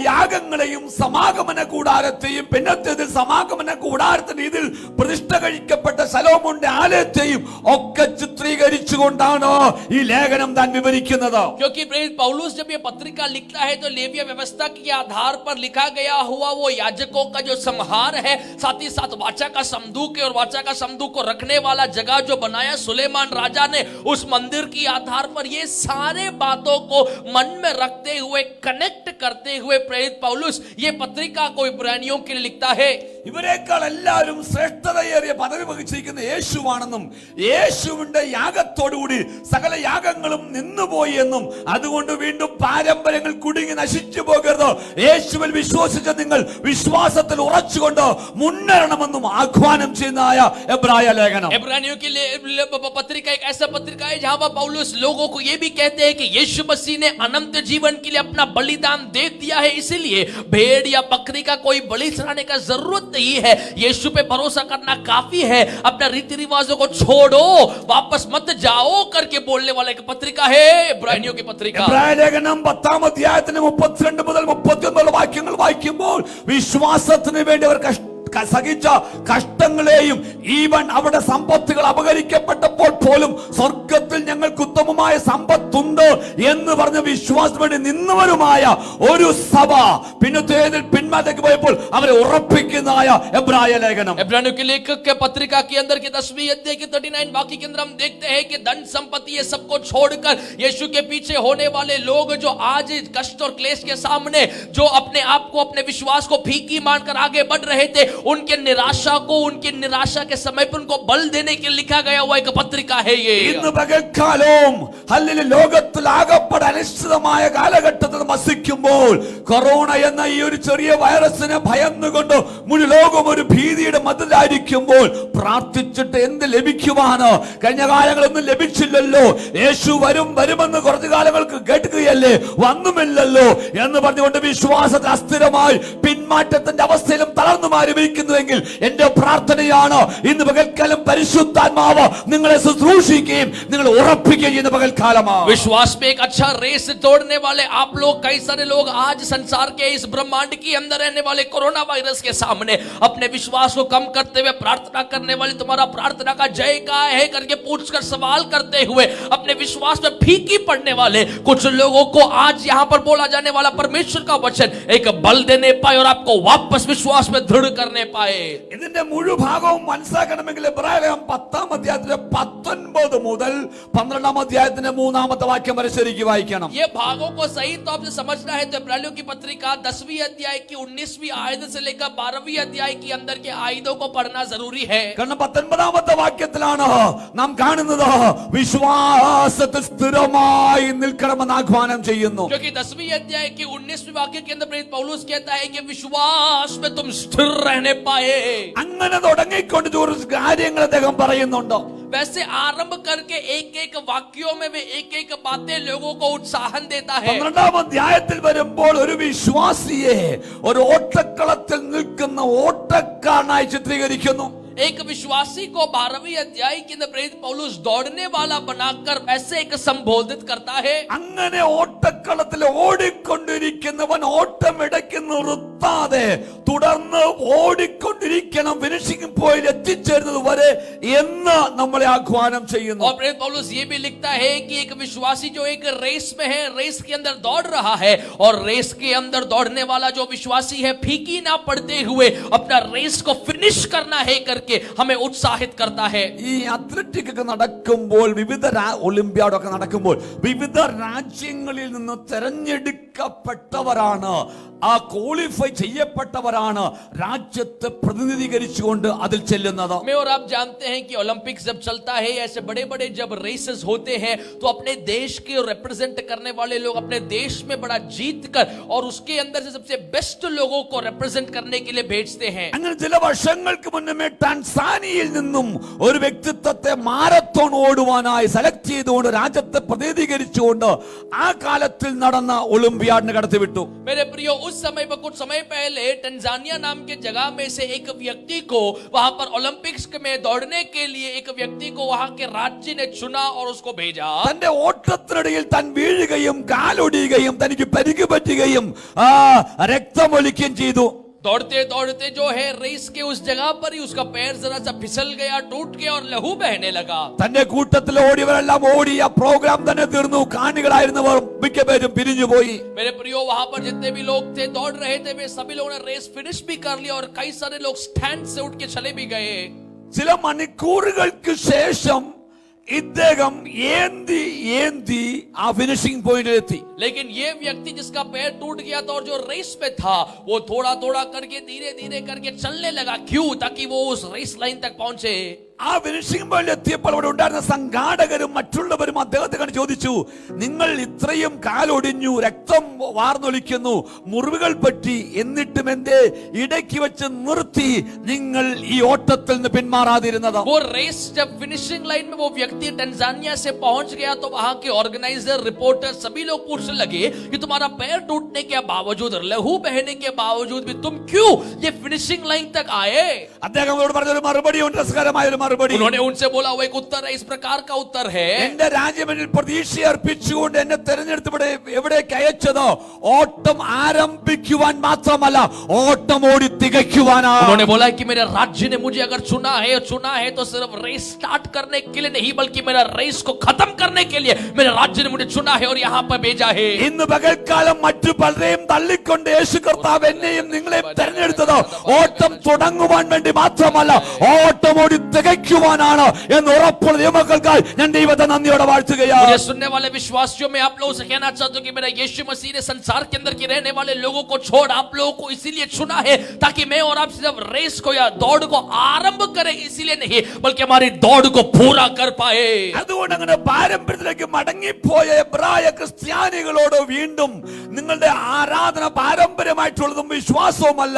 S1: യാഗങ്ങളെയും സമാഗമന കൂടാരത്തെയും പിന്നത്തേതിൽ സമാഗമന കൂടാരത്തിന്റെ ഇതിൽ പ്രതിഷ്ഠ കഴിക്കപ്പെട്ട ശലോമോന്റെ ആലയത്തെയും ഒക്കെ ചിത്രീകരിച്ചുകൊണ്ടാണ് ഈ ലേഖനം താൻ വിവരിക്കുന്നത്.
S2: क्योंकि प्रेरित पौलुस जब ये पत्रिका लिखता है तो लेविया व्यवस्था के आधार पर लिखा गया हुआ वो याजकों का जो संहार है, साथ ही साथ वाचा का संदूक है और वाचा का संदूक को रखने वाला जगह जो बनाया सुलेमान राजा ने, उस मंदिर की आधार पर ये सारे बातों को मन में रखते हुए, कनेक्ट करते हुए प्रेरित पौलुस ये पत्रिका को इब्रानियों के लिए लिखता है.
S1: ഇവരെക്കാൾ എല്ലാവരും ശ്രേഷ്ഠതയേറിയ പദവി വഹിച്ചിരിക്കുന്ന യേശുവാണെന്നും യേശുവിന്റെ യാഗത്തോടുകൂടി സകല യാഗങ്ങളും നിന്നുപോയി എന്നും അതുകൊണ്ട് വീണ്ടും പാരമ്പര്യങ്ങൾ കുടുങ്ങി നശിച്ചു പോകരുത്, യേശുവിൽ വിശ്വസിച്ച നിങ്ങൾ വിശ്വാസത്തിൽ ഉറച്ചുകൊണ്ട് മുന്നേറണമെന്നും ആഹ്വാനം ചെയ്യുന്നതായ എബ്രായ ലേഖനം.
S2: इब्रानियों की पत्रिका एक ऐसा पत्रिका है जहां पर पौलुस लोगों को यह भी कहते हैं कि यीशु मसीह ने अनंत जीवन के लिए अपना बलिदान दे दिया है, इसीलिए भेड़ या बकरी का कोई बलि चढ़ाने का जरूरत नहीं है, यीशु पे भरोसा करना काफी है, अपना रीति रिवाजों को छोड़ो, वापस मत जाओ करके बोलने वाला एक पत्रिका है इब्रानियों की पत्रिका.
S1: എബ്രായ ലേഖനം 10-ാം അധ്യായത്തിന് 32 മുതൽ 31 വാക്യങ്ങൾ വായിക്കുമ്പോൾ വിശ്വാസത്തിന് വേണ്ടി അവർ സഹിച്ച കഷ്ടങ്ങളെയും ഈവൻ അവിടെ സമ്പത്തുകൾ അപഹരിക്കപ്പെട്ടപ്പോൾ പോലും സ്വർഗത്തിൽ ഞങ്ങൾക്ക് ഉത്തമമായ സമ്പത്തുണ്ട് എന്ന് പറഞ്ഞ വിശ്വാസത്തിന് വേണ്ടി നിന്നവരുമായ ഒരു സഭ പിന്നത്തേതിൽ പിന്മാറ്റേക്ക് പോയപ്പോൾ അവരെ ഉറപ്പിക്കുന്നതായ എബ്രായ ലേഖനം.
S2: इब्रानियों के लेखक के पत्रिका के अंदर के 10वीं अध्याय के 39 वाक्य के अंदर हम देखते हैं कि धन संपत्ति ये सबको छोड़कर यीशु के पीछे होने वाले लोग जो आज कष्ट और क्लेश के सामने जो अपने आप को, अपने विश्वास को फीकी मानकर आगे बढ़ रहे थे, उनके निराशा को, उनके निराशा के समय पर उनको बल देने के लिए लिखा गया हुआ एक पत्रिका है ये.
S1: ഇന്ന് പകൽക്കാലവും ഹല്ലേലൂയ ലോകത്തിൽ ആകപ്പെടാൻ അനിശ്ചിതമായ കാലഘട്ടത്തിൽ വസിക്കുമ്പോൾ കൊറോണ എന്ന ഈ ഒരു ചെറിയ വൈറസിനെ ഭയന്നുകൊണ്ട് മുഴു ലോകം ഒരു ഭീതിയുടെ മധ്യത്തിലായിരിക്കുമ്പോൾ പ്രാർത്ഥിച്ചിട്ട് എന്ത് ലഭിക്കുവാനോ? കഴിഞ്ഞ കാലങ്ങളൊന്നും ലഭിച്ചില്ലല്ലോ, യേശു വരുമെന്ന് കുറച്ചു കാലങ്ങൾക്ക് കേട്ടുകയല്ലേ, വന്നുമില്ലല്ലോ എന്ന് പറഞ്ഞുകൊണ്ട് വിശ്വാസത്തിൽ അസ്ഥിരമായി പിന്മാറ്റത്തിന്റെ അവസ്ഥയിലും തളർന്നു മാറി വയ്ക്കുന്നുവെങ്കിൽ എന്റെ പ്രാർത്ഥനയാണ് ഇന്ന് പകൽക്കാലം പരിശുദ്ധാത്മാവ് നിങ്ങളെ ശുശ്രൂഷിക്കുകയും നിങ്ങൾ ഉറപ്പിക്കുകയും ചെയ്യുന്ന പകൽക്കാലമാണ്.
S2: विश्वास में एक अच्छा रेस तोड़ने वाले आप लोग, कई सारे लोग आज संसार के इस ब्रह्मांड के अंदर रहने वाले कोरोना वायरस के सामने अपने विश्वास को कम करते हुए प्रार्थना करने वाले, तुम्हारा प्रार्थना का जय का है करके पूछकर सवाल करते हुए अपने विश्वास में फीकी पड़ने वाले कुछ लोगों को आज यहाँ पर बोला जाने वाला परमेश्वर का वचन एक बल देने पाए और आपको वापस विश्वास में दृढ़ करने पाए।
S1: ഇതിന്റെ മുഴുഭാഗവും മനസ്സിലാക്കണമെങ്കിൽ എബ്രായലേഖനം 10-ാം അധ്യായത്തിലെ 19 മുതൽ 12-ാം അധ്യായത്തിന്റെ 3-ാമത്തെ വാക്യം വരെ ശരിക്കും വായിക്കണം.
S2: ये भागों को सही तौर से समझना है तो इब्रानियों की पत्रिका 10वीं अध्याय की 19वीं आयत से लेकर 12वीं अध्याय की अंदर के आयतों को पढ़ना जरूरी है।
S1: കാരണം 19-ാമത്തെ വാക്യത്തിലാണ് നാം കാണുന്നത് വിശ്വാസത്തിൽ സ്ഥിരമായി നിൽക്കണമെന്ന് ആഹ്വാനം ചെയ്യുന്നു.
S2: क्योंकि 10वीं अध्याय की 19वीं वाक्य के अंदर प्रेरित पौलुस कहता है कि विश्वास में तुम स्थिर रहने पाए।
S1: അങ്ങനെ തുടങ്ങിക്കൊണ്ട് ഒരു കാര്യങ്ങൾ അദ്ദേഹം പറയുന്നുണ്ട്.
S2: वैसे आरंभ करके एक एक वाक्यों में वे एक एक बातें लोगों को उत्साहन देता है।
S1: 12-ാം അധ്യായത്തിൽ വരുമ്പോൾ ഒരു വിശ്വാസിയെ ഒരു ഓട്ടക്കളത്തിൽ നിൽക്കുന്ന ഓട്ടക്കാരനായി ചിത്രീകരിക്കുന്നു.
S2: एक विश्वासी को 12वीं अध्याय के अंदर प्रेरित पौलुस दौड़ने वाला बनाकर ऐसे एक संबोधित करता है।
S1: അങ്ങനെ ഓട്ടക്കളത്തിൽ ഓടിക്കൊണ്ടിരിക്കുന്നവൻ ഓട്ടമിടയ്ക്ക് നിർത്താതെ തുടർന്ന് ഓടിക്കൊണ്ടിരിക്കണം, ഫിനിഷിംഗ് പോയിന്റ് എത്തിച്ചേരുന്നത് വരെ എന്ന് നമ്മളെ ആഹ്വാനം ചെയ്യുന്നു.
S2: और प्रेरित पौलुस ये भी लिखता है कि एक विश्वासी जो एक रेस में है, रेस के अंदर दौड़ रहा है और रेस के अंदर दौड़ने वाला जो विश्वासी है फीकी ना पड़ते हुए अपना रेस को फिनिश करना है करके हमें उत्साहित करता है।
S1: ഈ അത്ലറ്റിക് ഒക്കെ നടക്കുമ്പോൾ വിവിധ ഒളിമ്പ്യാഡ് ഒക്കെ നടക്കുമ്പോൾ വിവിധ രാജ്യങ്ങളിൽ നിന്ന് തെരഞ്ഞെടുക്കപ്പെട്ടവരാണ്, ആ ക്വാളിഫൈ ചെയ്യപ്പെട്ടവരാണ് രാജ്യത്തെ പ്രതിനിധീകരിച്ചുകൊണ്ട് അതിൽ ചെല്ലുന്നത്.
S2: मैं और आप जानते हैं कि ओलंपिक्स जब चलता है, ऐसे बड़े बड़े जब रेसेस होते हैं तो अपने देश के रिप्रेजेंट करने वाले लोग अपने देश में बड़ा जीत कर और उसके अंदर से सबसे बेस्ट लोगों को रिप्रेजेंट करने के लिए भेजते हैं।
S1: അങ്ങനെ ചില വർഷങ്ങൾക്ക് മുന്നേ ടാൻസാനിയയിൽ നിന്നും ഒരു വ്യക്തിത്വത്തെ മാരത്തോൺ ഓടുവാനായി സെലക്ട് ചെയ്തുകൊണ്ട് രാജ്യത്തെ പ്രതിനിധീകരിച്ചുകൊണ്ട് ആ കാലത്തിൽ നടന്ന ഒളിമ്പ്യാഡിന് കടത്തിവിട്ടു.
S2: मेरे प्रियो, उस समय पर कुछ समय पहले टंजानिया नाम के जगह में से एक व्यक्ति को वहां पर ओलंपिक्स में दौड़ने के लिए एक व्यक्ति को वहां के राज्य ने चुना और उसको भेजा।
S1: തന്റെ ഓട്ടത്തിനിടയിൽ താൻ വീഴുകയും കാലൊടിയുകയും തനിക്ക് പരിക്ക് പറ്റുകയും രക്തമൊലിക്കുകയും ചെയ്തു.
S2: दौड़ते दौड़ते जो है रेस के उस जगह पर ही उसका पैर जरा सा फिसल गया, टूट गया और लहू बहने लगा।
S1: തന്റെ കൂട്ടത്തിൽ ഓടിയവരെല്ലാം ഓടി, ആ പ്രോഗ്രാം തന്നെ തീർന്നു. കാണികളായിരുന്നവർ മിക്കപേരും പിരിഞ്ഞുപോയി.
S2: मेरे प्रियो, वहां पर जितने भी लोग थे दौड़ रहे थे वे सभी लोगों ने रेस फिनिश भी कर लिया और कई सारे लोग स्टैंड से उठ के चले भी गए।
S1: ചില മണിക്കൂറുകൾക്ക് ശേഷം ഇദ്ദേഹം ഏന്തി ആ ഫിനിഷിംഗ് പോയിന്റിൽ എത്തി.
S2: लेकिन ये व्यक्ति जिसका पैर टूट गया था और जो रेस में था वो थोड़ा थोड़ा करके धीरे धीरे करके चलने लगा। क्यों? ताकि वो उस रेस लाइन तक पहुंचे।
S1: ആ ഫിനിഷിംഗ് പോയിന്റ് എത്തിയപ്പോൾ അവിടെ ഉണ്ടായിരുന്ന സംഘാടകരും മറ്റുള്ളവരും അദ്ദേഹത്തെ കണ്ട് ചോദിച്ചു, നിങ്ങൾ ഇത്രയും കാലൊടിഞ്ഞു, രക്തം വാർന്നൊലിക്കുന്നു, മുറിവുകൾ പറ്റി, എന്നിട്ടും എന്തേ ഇടയ്ക്ക് വെച്ച് നിർത്തി നിങ്ങൾ ഈ ഓട്ടത്തിൽ നിന്ന് പിന്മാറാതിരുന്നത്?
S2: वो रेस जब फिनिशिंग लाइन में वो व्यक्ति टंजानिया से पहुंच गया तो वहां के ऑर्गेनाइजर, रिपोर्टर सभी लोग पूछने लगे कि तुम्हारा पैर टूटने के बावजूद, लहू बहने के बावजूद भी तुम क्यों ये फिनिशिंग लाइन तक आए?
S1: അദ്ദേഹം പറഞ്ഞൊരു മറുപടി, രസകരമായ ഒരു മറുപടി.
S2: उन्होंने उनसे बोला वो एक उत्तर है, इस प्रकार का उत्तर है।
S1: എന്റെ രാജ്യം എന്നിൽ പ്രതീക്ഷ അർപ്പിച്ചുകൊണ്ട് എന്നെ തെരഞ്ഞെടുത്ത് എവിടേക്ക് അയച്ചത് ഓട്ടം ആരംഭിക്കുവാൻ മാത്രമല്ല, ഓട്ടം ഓടി തികയ്ക്കുവാനാണ്.
S2: उन्होंने बोला कि मेरे राज्य ने मुझे अगर चुना है तो सिर्फ रेस स्टार्ट करने के लिए नहीं बल्कि मेरा रेस को खत्म करने के लिए मेरे राज्य ने मुझे चुना है और यहाँ पर भेजा है।
S1: ഇന്ന് പകൽക്കാലം മറ്റു പലരെയും തള്ളിക്കൊണ്ട് യേശു കർത്താവ് എന്നെയും നിങ്ങളെയും തെരഞ്ഞെടുത്തത് ഓട്ടം തുടങ്ങുവാൻ വേണ്ടി മാത്രമല്ല, ഓട്ടം ഓടി തികയ്ക്കുവാനാണ് എന്ന് ഉറപ്പുള്ള ദൈവമക്കൾക്കായി ഞാൻ ദൈവത്തെ നന്ദിയോടെ വാഴ്ത്തുകയാണ്.
S2: मुझे सुनने वाले विश्वासियों में आप लोगों से कहना चाहता हूं कि मेरा यीशु मसीह ने संसार के अंदर के रहने वाले लोगों को छोड़ आप लोगों को इसीलिए चुना है ताकि मैं और आप सिर्फ रेस को या दौड़ को आरंभ करें, इसीलिए नहीं बल्कि हमारी दौड़ को पूरा कर पाए।
S1: അതുകൊണ്ട് അങ്ങനെ പാരമ്പര്യത്തിലേക്ക് മടങ്ങിപ്പോയ എബ്രായ ക്രിസ്ത്യാനികളോട് വീണ്ടും നിങ്ങളുടെ ആരാധന പാരമ്പര്യമായിട്ടുള്ളതും വിശ്വാസവുമല്ല,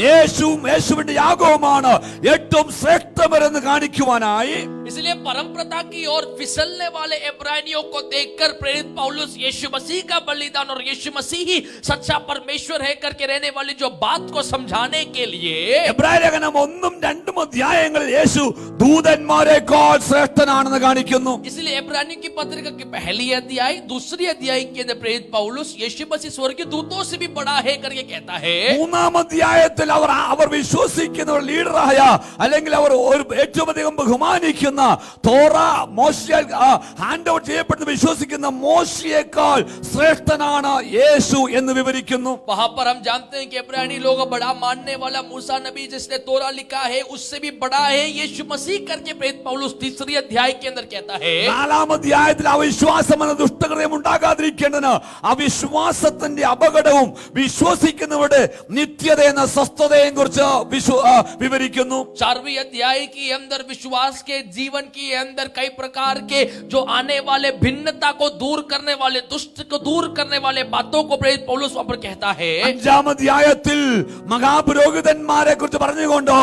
S1: യേശുവിന്റെ യാഗവുമാണ് ഏറ്റവും ശ്രേഷ്ഠമെന്ന് കാണിക്കുവാനായി,
S2: इसलिए परंपरा की ओर फिसलने वाले इब्रानियों को देखकर प्रेरित पौलुस यीशु मसीह का बलिदान और यीशु मसीह ही सच्चा परमेश्वर है करके रहने वाली जो बात को समझाने के लिए
S1: എബ്രായലേഖനം 1-2 അധ്യായങ്ങളിൽ യേശു ദൂതന്മാരെക്കാൾ ശ്രേഷ്ഠനാണെന്ന് കാണിക്കുന്നു.
S2: इसलिए इब्रानियों की पत्रिका की पहली अध्याय, दूसरी अध्याय के अंदर प्रेरित पौलुस यीशु मसीह स्वर्गीय दूतों से भी बड़ा है करके कहता है।
S1: 3-ാം അധ്യായത്തിൽ അവർ വിശ്വസിക്കുന്ന ഒരു ലീഡറായ അല്ലെങ്കിൽ അവർ ഏറ്റവും അധികം ബഹുമാനിക്കുന്ന തോറ മോശയാൽ ഹാൻഡ് ഔട്ട് ചെയ്യപ്പെടുന്ന വിശ്വസിക്കുന്ന മോശയേക്കാൾ ശ്രേഷ്ഠനാണ് യേശു എന്ന് വിവരിക്കുന്നു.
S2: वहां पर हम जानते हैं कि इब्रानी लोग बड़ा मानने वाला मूसा नबी जिसने तोरा लिखा है उससे भी बड़ा है यीशु मसीह करके प्रेरित पौलुस 3 अध्याय के अंदर कहता है.
S1: 4 അധ്യായത്തിൽ അവിശ്വാസം എന്ന ദുഷ്ടഹൃദയം ഉണ്ടാകാതിരിക്കേണ്ടതിന് അവിശ്വാസത്തിന്റെ അപകടവും വിശ്വസിക്കുന്നവരുടെ നിത്യത എന്ന സ്വസ്ഥതയെയും കുറിച്ച് വിവരിക്കുന്നു.
S2: 4वीं अध्याय के अंदर विश्वास के जीवन के अंदर कई प्रकार के जो आने वाले भिन्नता को दूर करने वाले दुष्ट को दूर करने वाले बातों को प्रेरित पौलुस वहां पर कहता है.
S1: 5 അധ്യായത്തിൽ മഹാപുരോഹിതന്മാരെ കുറിച്ച് പറഞ്ഞുകൊണ്ട്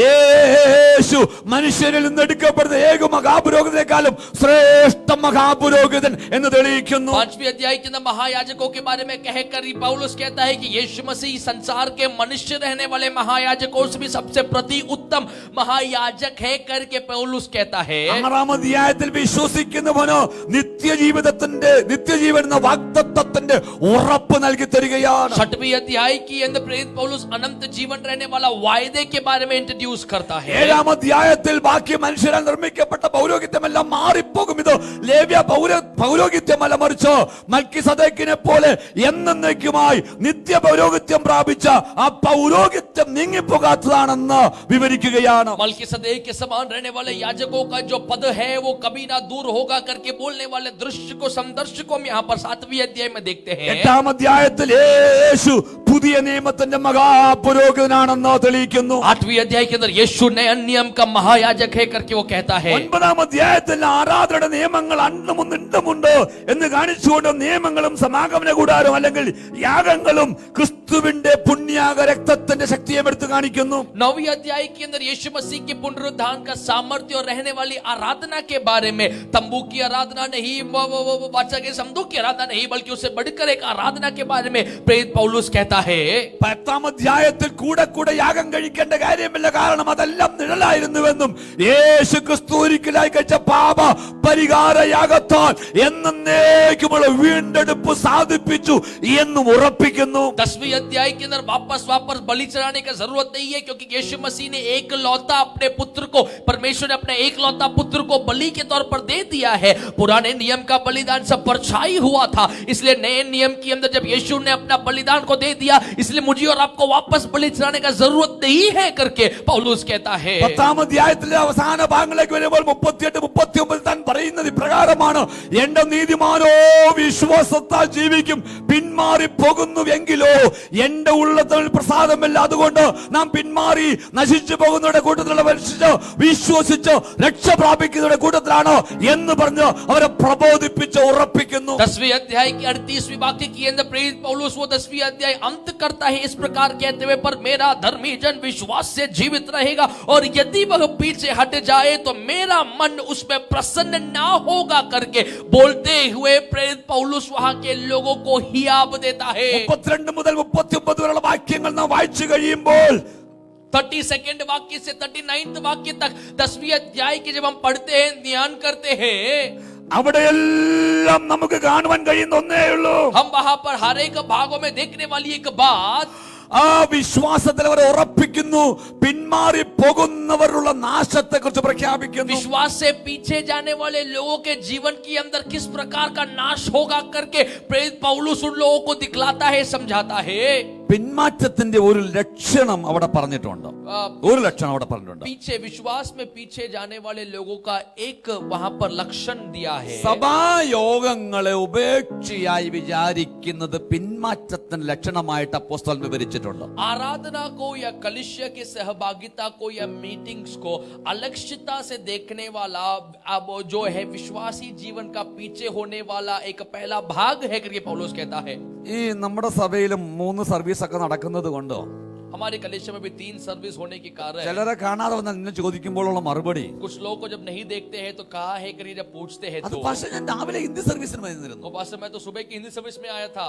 S1: യേശു മനുഷ്യരിൽ നിന്ന് എടുക്കപ്പെടുന്ന ഏക മഹാപുരോഹിതനേക്കാളും ശ്രേഷ്ഠ മഹാപുരോഹിതൻ എന്ന് തെളിയിക്കുന്നു.
S2: 5वीं अध्याय के अंदर महायाजकों के बारे में कहकर पौलुस कहता है कि यीशु मसीह संसार के मनुष्य रहने वाले महायाजकों से भी सबसे प्रति उत्तम महायाजक है करके पौलुस कहता है.
S1: 6 അധ്യായത്തിൽ വിശ്വസിക്കുന്നവനോ നിത്യജീവൻ എന്ന വാഗ്ദത്തത്തിന്റെ ഉറപ്പ് നൽകി തരികയാണ്.
S2: 6वीं अध्याय के अंदर प्रेरित पौलुस अनंत जीवन रहने वाला वायदे के बारे में इंट्रोड्यूस करता है.
S1: 7 അധ്യായത്തിൽ ബാക്കി മനുഷ്യരാൽ നിർമ്മിക്കപ്പെട്ട പൗരോഹിത്യമെല്ലാം മാറിപ്പോകും. ഇത് ലേവ്യ പൗരോഹിത്യമല്ല, മറിച്ച് മൽക്കിസദേക്കിനെ പോലെ എന്നേക്കുമായി നിത്യ പൗരോഹിത്യം പ്രാപിച്ച ആ പൗരോഹിത്യം നീങ്ങിപ്പോകാത്തതാണെന്ന് വിവരിക്കുകയാണ്.
S2: मलकीसदेक के समान रहने वाले याजकों का जो पद है वो कभी ना दूर होगा करके बोलने वाले दृश्य को समदर्श को हम यहाँ पर 7वीं अध्याय में देखते हैं.
S1: 8 അധ്യായത്തിൽ യേശു പുതിയ നിയമത്തിന്റെ മഹാപുരോഹിതനാണെന്ന് തെളിയിക്കുന്നു.
S2: 8वीं अध्याय के अंदर यीशु नए नियम का महायाजक है करके वो कहता है.
S1: 9 അധ്യായത്തിൽ ആരാധനയുടെ നിയമങ്ങൾ അന്നുമുണ്ട് എന്ന് കാണിച്ചുകൊണ്ട് നിയമങ്ങളും സമാഗമന കൂടാരം അല്ലെങ്കിൽ യാഗങ്ങളും ക്രിസ്തുവിന്റെ പുണ്യാക രക്തത്തിന്റെ ശക്തിയെ എടുത്തു കാണിക്കുന്നു.
S2: 9वीं अध्याय के अंदर यीशु मसीह के पुनरुत्थान का सामर्थ्य और रहने वाली आराधना के बारे में, तंबू की आराधना नहीं, वाचा के संदूक की आराधना नहीं, बल्कि उससे बढ़कर एक आराधना के बारे में प्रेरित पौलुस कहता है.
S1: 10 അധ്യായത്തിൽ കൂടെ യാഗം കഴിക്കേണ്ട കാര്യമില്ല, കാരണം അതെല്ലാം നിഴലായിരുന്നുവെന്നും യേശു ക്രിസ്തു ഒരിക്കലായി കഴിച്ച പാപ പരിഹാര യാഗത്താൽ എന്നേക്കുമുള്ള വീണ്ടെടുപ്പ് സാധിപ്പിച്ചു എന്നും ഉറപ്പിക്കുന്നു.
S2: 10वीं अध्याय के अंदर वापस बलि चढ़ाने की जरूरत नहीं है, क्योंकि यीशु मसीह ने एक लौता अपने पुत्र को, परमेश्वर ने अपने एक लौता पुत्र को बलि के तौर पर दे दिया है. पुराने नियम का बलिदान सब परछाई हुआ था, इसलिए नए नियम के अंदर जब यीशु ने अपना बलिदान को दे दिया, इसलिए मुझे और आपको वापस बलि चढ़ाने का जरूरत नहीं है करके पौलुस कहता है.
S1: 10 അധ്യായത്തിലെ അവസാന ഭാഗങ്ങളിലേക്ക് വരുമ്പോൾ 38, 39 താൻ പറയുന്നത് ഇപ്രകാരമാണ്: എന്റെ നീതിമാനോ വിശ്വാസത്താൽ ജീവിക്കും, പിന്മാറി പോകുന്നുവെങ്കിലോ എന്റെ ഉള്ളത്തിൽ പ്രസാദമില്ല. അതുകൊണ്ട് നാം പിന്മാറി നശിച്ചു പോകുന്നവരുടെ കൂട്ടത്തിലുള്ള വിശ്വസിച്ച് രക്ഷ പ്രാപിക്കുന്നവരുടെ കൂട്ടത്തിലാണ് എന്ന് പറഞ്ഞ് അവരെ പ്രബോധിപ്പിച്ച് ഉറപ്പിക്കുന്നു.
S2: 10वीं अध्याय की 38वीं वाक्य के अंदर प्रेरित पौलुस वो 10वीं अध्याय अंत करता है इस प्रकार कहते हुए, पर मेरा धर्मी जन विश्वास से जीवित रहेगा और यदि वह पीछे हट जाए तो मेरा मन उसमें प्रसन्न ना होगा करके बोलते हुए प्रेरित पौलुस वहां के लोगों को हियाब देता है.
S1: 32 മുതൽ 39 വരെയുള്ള വാക്യങ്ങൾ നാം വായിച്ചു കഴിയുമ്പോൾ
S2: 32nd वाक्य से 39th वाक्य तक 10वीं अध्याय के जब हम पढ़ते हैं, ध्यान करते हैं,
S1: അവിടെയെല്ലാം നമുക്ക് കാണുവാൻ കഴിയുന്ന ഒന്നേ ഉള്ളൂ.
S2: हम वहां पर हर एक भागों में देखने वाली एक बात,
S1: ആ വിശ്വാസത്തിൽ അവർ ഉറപ്പിക്കുന്നു, പിന്മാറി പോകുന്നവരുള്ള നാശത്തെ കുറിച്ച് പ്രഖ്യാപിക്കുന്നു.
S2: विश्वास से पीछे जाने वाले लोगों के जीवन के अंदर किस प्रकार का नाश होगा करके प्रेरित पौलुस उन लोगों को दिखलाता है, समझाता है.
S1: പിന്മാറ്റത്തിന്റെ ഒരു ലക്ഷണം അവിടെ പറഞ്ഞിട്ടുണ്ട്. ഒരു ലക്ഷണം അവിടെ പറഞ്ഞിട്ടുണ്ട്.
S2: पीछे विश्वास में पीछे जाने वाले लोगों का एक वहां पर लक्षण दिया है.
S1: സഭായോഗങ്ങളെ ഉപേക്ഷയായി വിചാരിക്കുന്നത് പിന്മാറ്റത്തിന്റെ ലക്ഷണമായിട്ട് അപ്പോസ്തലൻ വിവരിച്ചിട്ടുണ്ട്.
S2: आराधना को या कलिसिया की सहभागिता को या मीटिंग्स को अलक्षिता से देखने वाला अब जो है विश्वासी जीवन का पीछे होने वाला एक पहला भाग है करके पौलुस कहता है.
S1: ഈ നമ്മുടെ സഭയിലും 3 സർവീസ് ഒക്കെ നടക്കുന്നത് കൊണ്ടോ
S2: हमारे कलिसिया में भी 3 सर्विस होने के कारण
S1: ചിലരെ കാണാതെ വന്നാൽ ഇന്ന് ചോദിക്കുമ്പോഴുള്ള മറുപടി,
S2: कुछ लोग को जब नहीं देखते हैं तो कहा है कि जब पूछते हैं
S1: അത്
S2: तो
S1: പക്ഷേ ഞാൻ രാവിലെ ഹിന്ദി സർവീസിന് വന്നിരുന്നു,
S2: वो पास मैं तो सुबह की हिंदी सर्विस में आया था,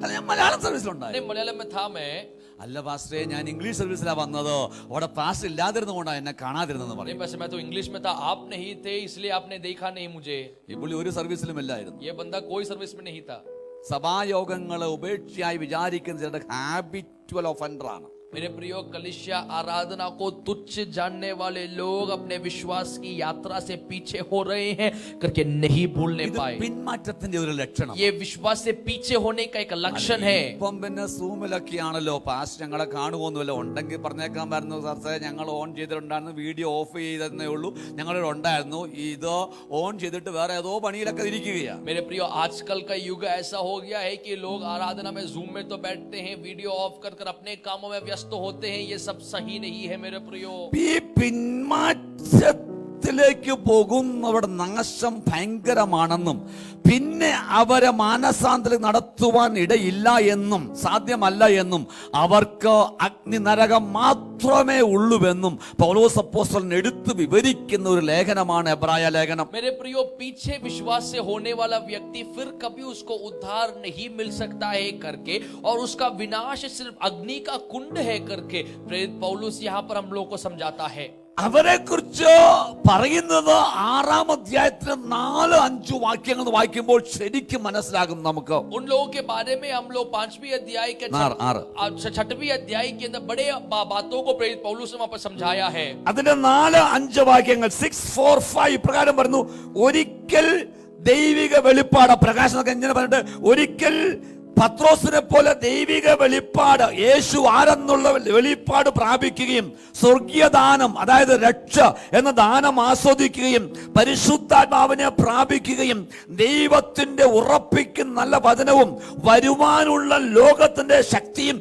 S1: അല്ല ഞാൻ മലയാളം സർവീസിലുണ്ടായി.
S2: नहीं मलयालम में था मैं.
S1: അല്ല പാസ്റ്ററെ, ഞാൻ ഇംഗ്ലീഷ് സർവീസിലാണ് വന്നത്, അവിടെ പാസ്റ്റർ ഇല്ലാതിരുന്നുകൊണ്ടാണ് എന്നെ കാണാതിരുന്നെന്ന്
S2: नहीं
S1: പറയും.
S2: वैसे मैं तो इंग्लिश में था, आप नहीं थे इसलिए आपने देखा नहीं मुझे.
S1: ഈ പുള്ളി ഒരു സർവീസിലും ഇല്ലായിരുന്നു.
S2: ये बंदा कोई सर्विस में नहीं था.
S1: സഭായോഗങ്ങളെ ഉപേക്ഷയായി വിചാരിക്കുന്ന ചിലരുടെ ഹാബിറ്റുവൽ ഒഫൻഡറാണ്.
S2: मेरे प्रियो, कलीसिया आराधना को तुच्छ जानने वाले लोग अपने विश्वास की यात्रा से पीछे हो रहे हैं करके नहीं भूलने
S1: ഇത്
S2: पाए।
S1: പിന്മാറ്റത്തിന്റെ ഒരു ലക്ഷണം.
S2: ये विश्वास से पीछे होने का एक लक्षण है।
S1: ഇപ്പം പിന്നെ സൂമിലൊക്കെയാണല്ലോ പാസ്റ്റ് ഞങ്ങളെ കാണുമൊന്നുമല്ല, ഉണ്ടെങ്കിൽ പറഞ്ഞേക്കാൻ വരുന്നു സാർ, ഞങ്ങൾ ഓൺ ചെയ്തിട്ടുണ്ടായിരുന്നു, വീഡിയോ ഓഫ് ചെയ്തേ ഉള്ളൂ, ഞങ്ങളിവിടെ ഉണ്ടായിരുന്നു, ഇത് ഓൺ ചെയ്തിട്ട് വേറെ ഏതോ പണിയിലൊക്കെ ഇരിക്കുകയാണ്.
S2: मेरे प्रियो, आजकल का युग ऐसा हो गया है कि लोग आराधना में जूम में तो बैठते हैं, वीडियो ऑफ कर कर अपने कामों में व्यस्त होते हैं। ये सब सही नहीं है मेरे प्रियो।
S1: ഈ പിന്മാറ്റത്തിലേക്ക് പോകുന്നവരുടെ നാശം ഭയങ്കരമാണെന്നും പിന്നെ അവരെ മാനസാന്തരം നടത്തുവാൻ ഇടയില്ല എന്നും സാധ്യമല്ല എന്നും അവർക്ക് അഗ്നി നരകം മാത്രമേ ഉള്ളുവെന്നും പൗലോസ് അപ്പോസ്തലൻ എടുത്തു വിവരിക്കുന്ന ഒരു ലേഖനമാണ് എബ്രായ ലേഖനം.
S2: मेरे प्रियो, पीछे विश्वास से होने वाला व्यक्ति फिर कभी उसको उद्धार नहीं मिल सकता है करके, और उसका विनाश सिर्फ अग्नि का कुंड है करके प्रेरित पौलुस यहाँ पर हम लोगों को समझाता है।
S1: അവരെ കുറിച്ച് പറയുന്നത് 6-ാം അധ്യായത്തിലെ 4-5 വാക്യങ്ങൾ വായിക്കുമ്പോൾ ശരിക്കും മനസ്സിലാകും നമുക്ക്.
S2: उन लोगों के बारे में हम लोग 5वीं अध्याय के 6वीं अध्याय के अंदर बड़े बातों को प्रेरित पौलुस ने वहां पर समझाया है।
S1: അതിന്റെ 4-5 വാക്യങ്ങൾ 6-4-5 ഇപ്രകാരം പറഞ്ഞു. ഒരിക്കൽ ദൈവിക വെളിപ്പാട്, പ്രകാശം എങ്ങനെ പറഞ്ഞിട്ട്, ഒരിക്കൽ പത്രോസിനെ പോലെ ദൈവിക വെളിപ്പാട്, യേശു ആരെന്നുള്ള വെളിപ്പാട് പ്രാപിക്കുകയും സ്വർഗീയ ദാനം, അതായത് രക്ഷ എന്ന ദാനം ആസ്വദിക്കുകയും പരിശുദ്ധാത്മാവിനെ പ്രാപിക്കുകയും ദൈവത്തിന്റെ ഉറപ്പിക്കുന്ന നല്ല വചനവും വരുവാനുള്ള ലോകത്തിന്റെ ശക്തിയും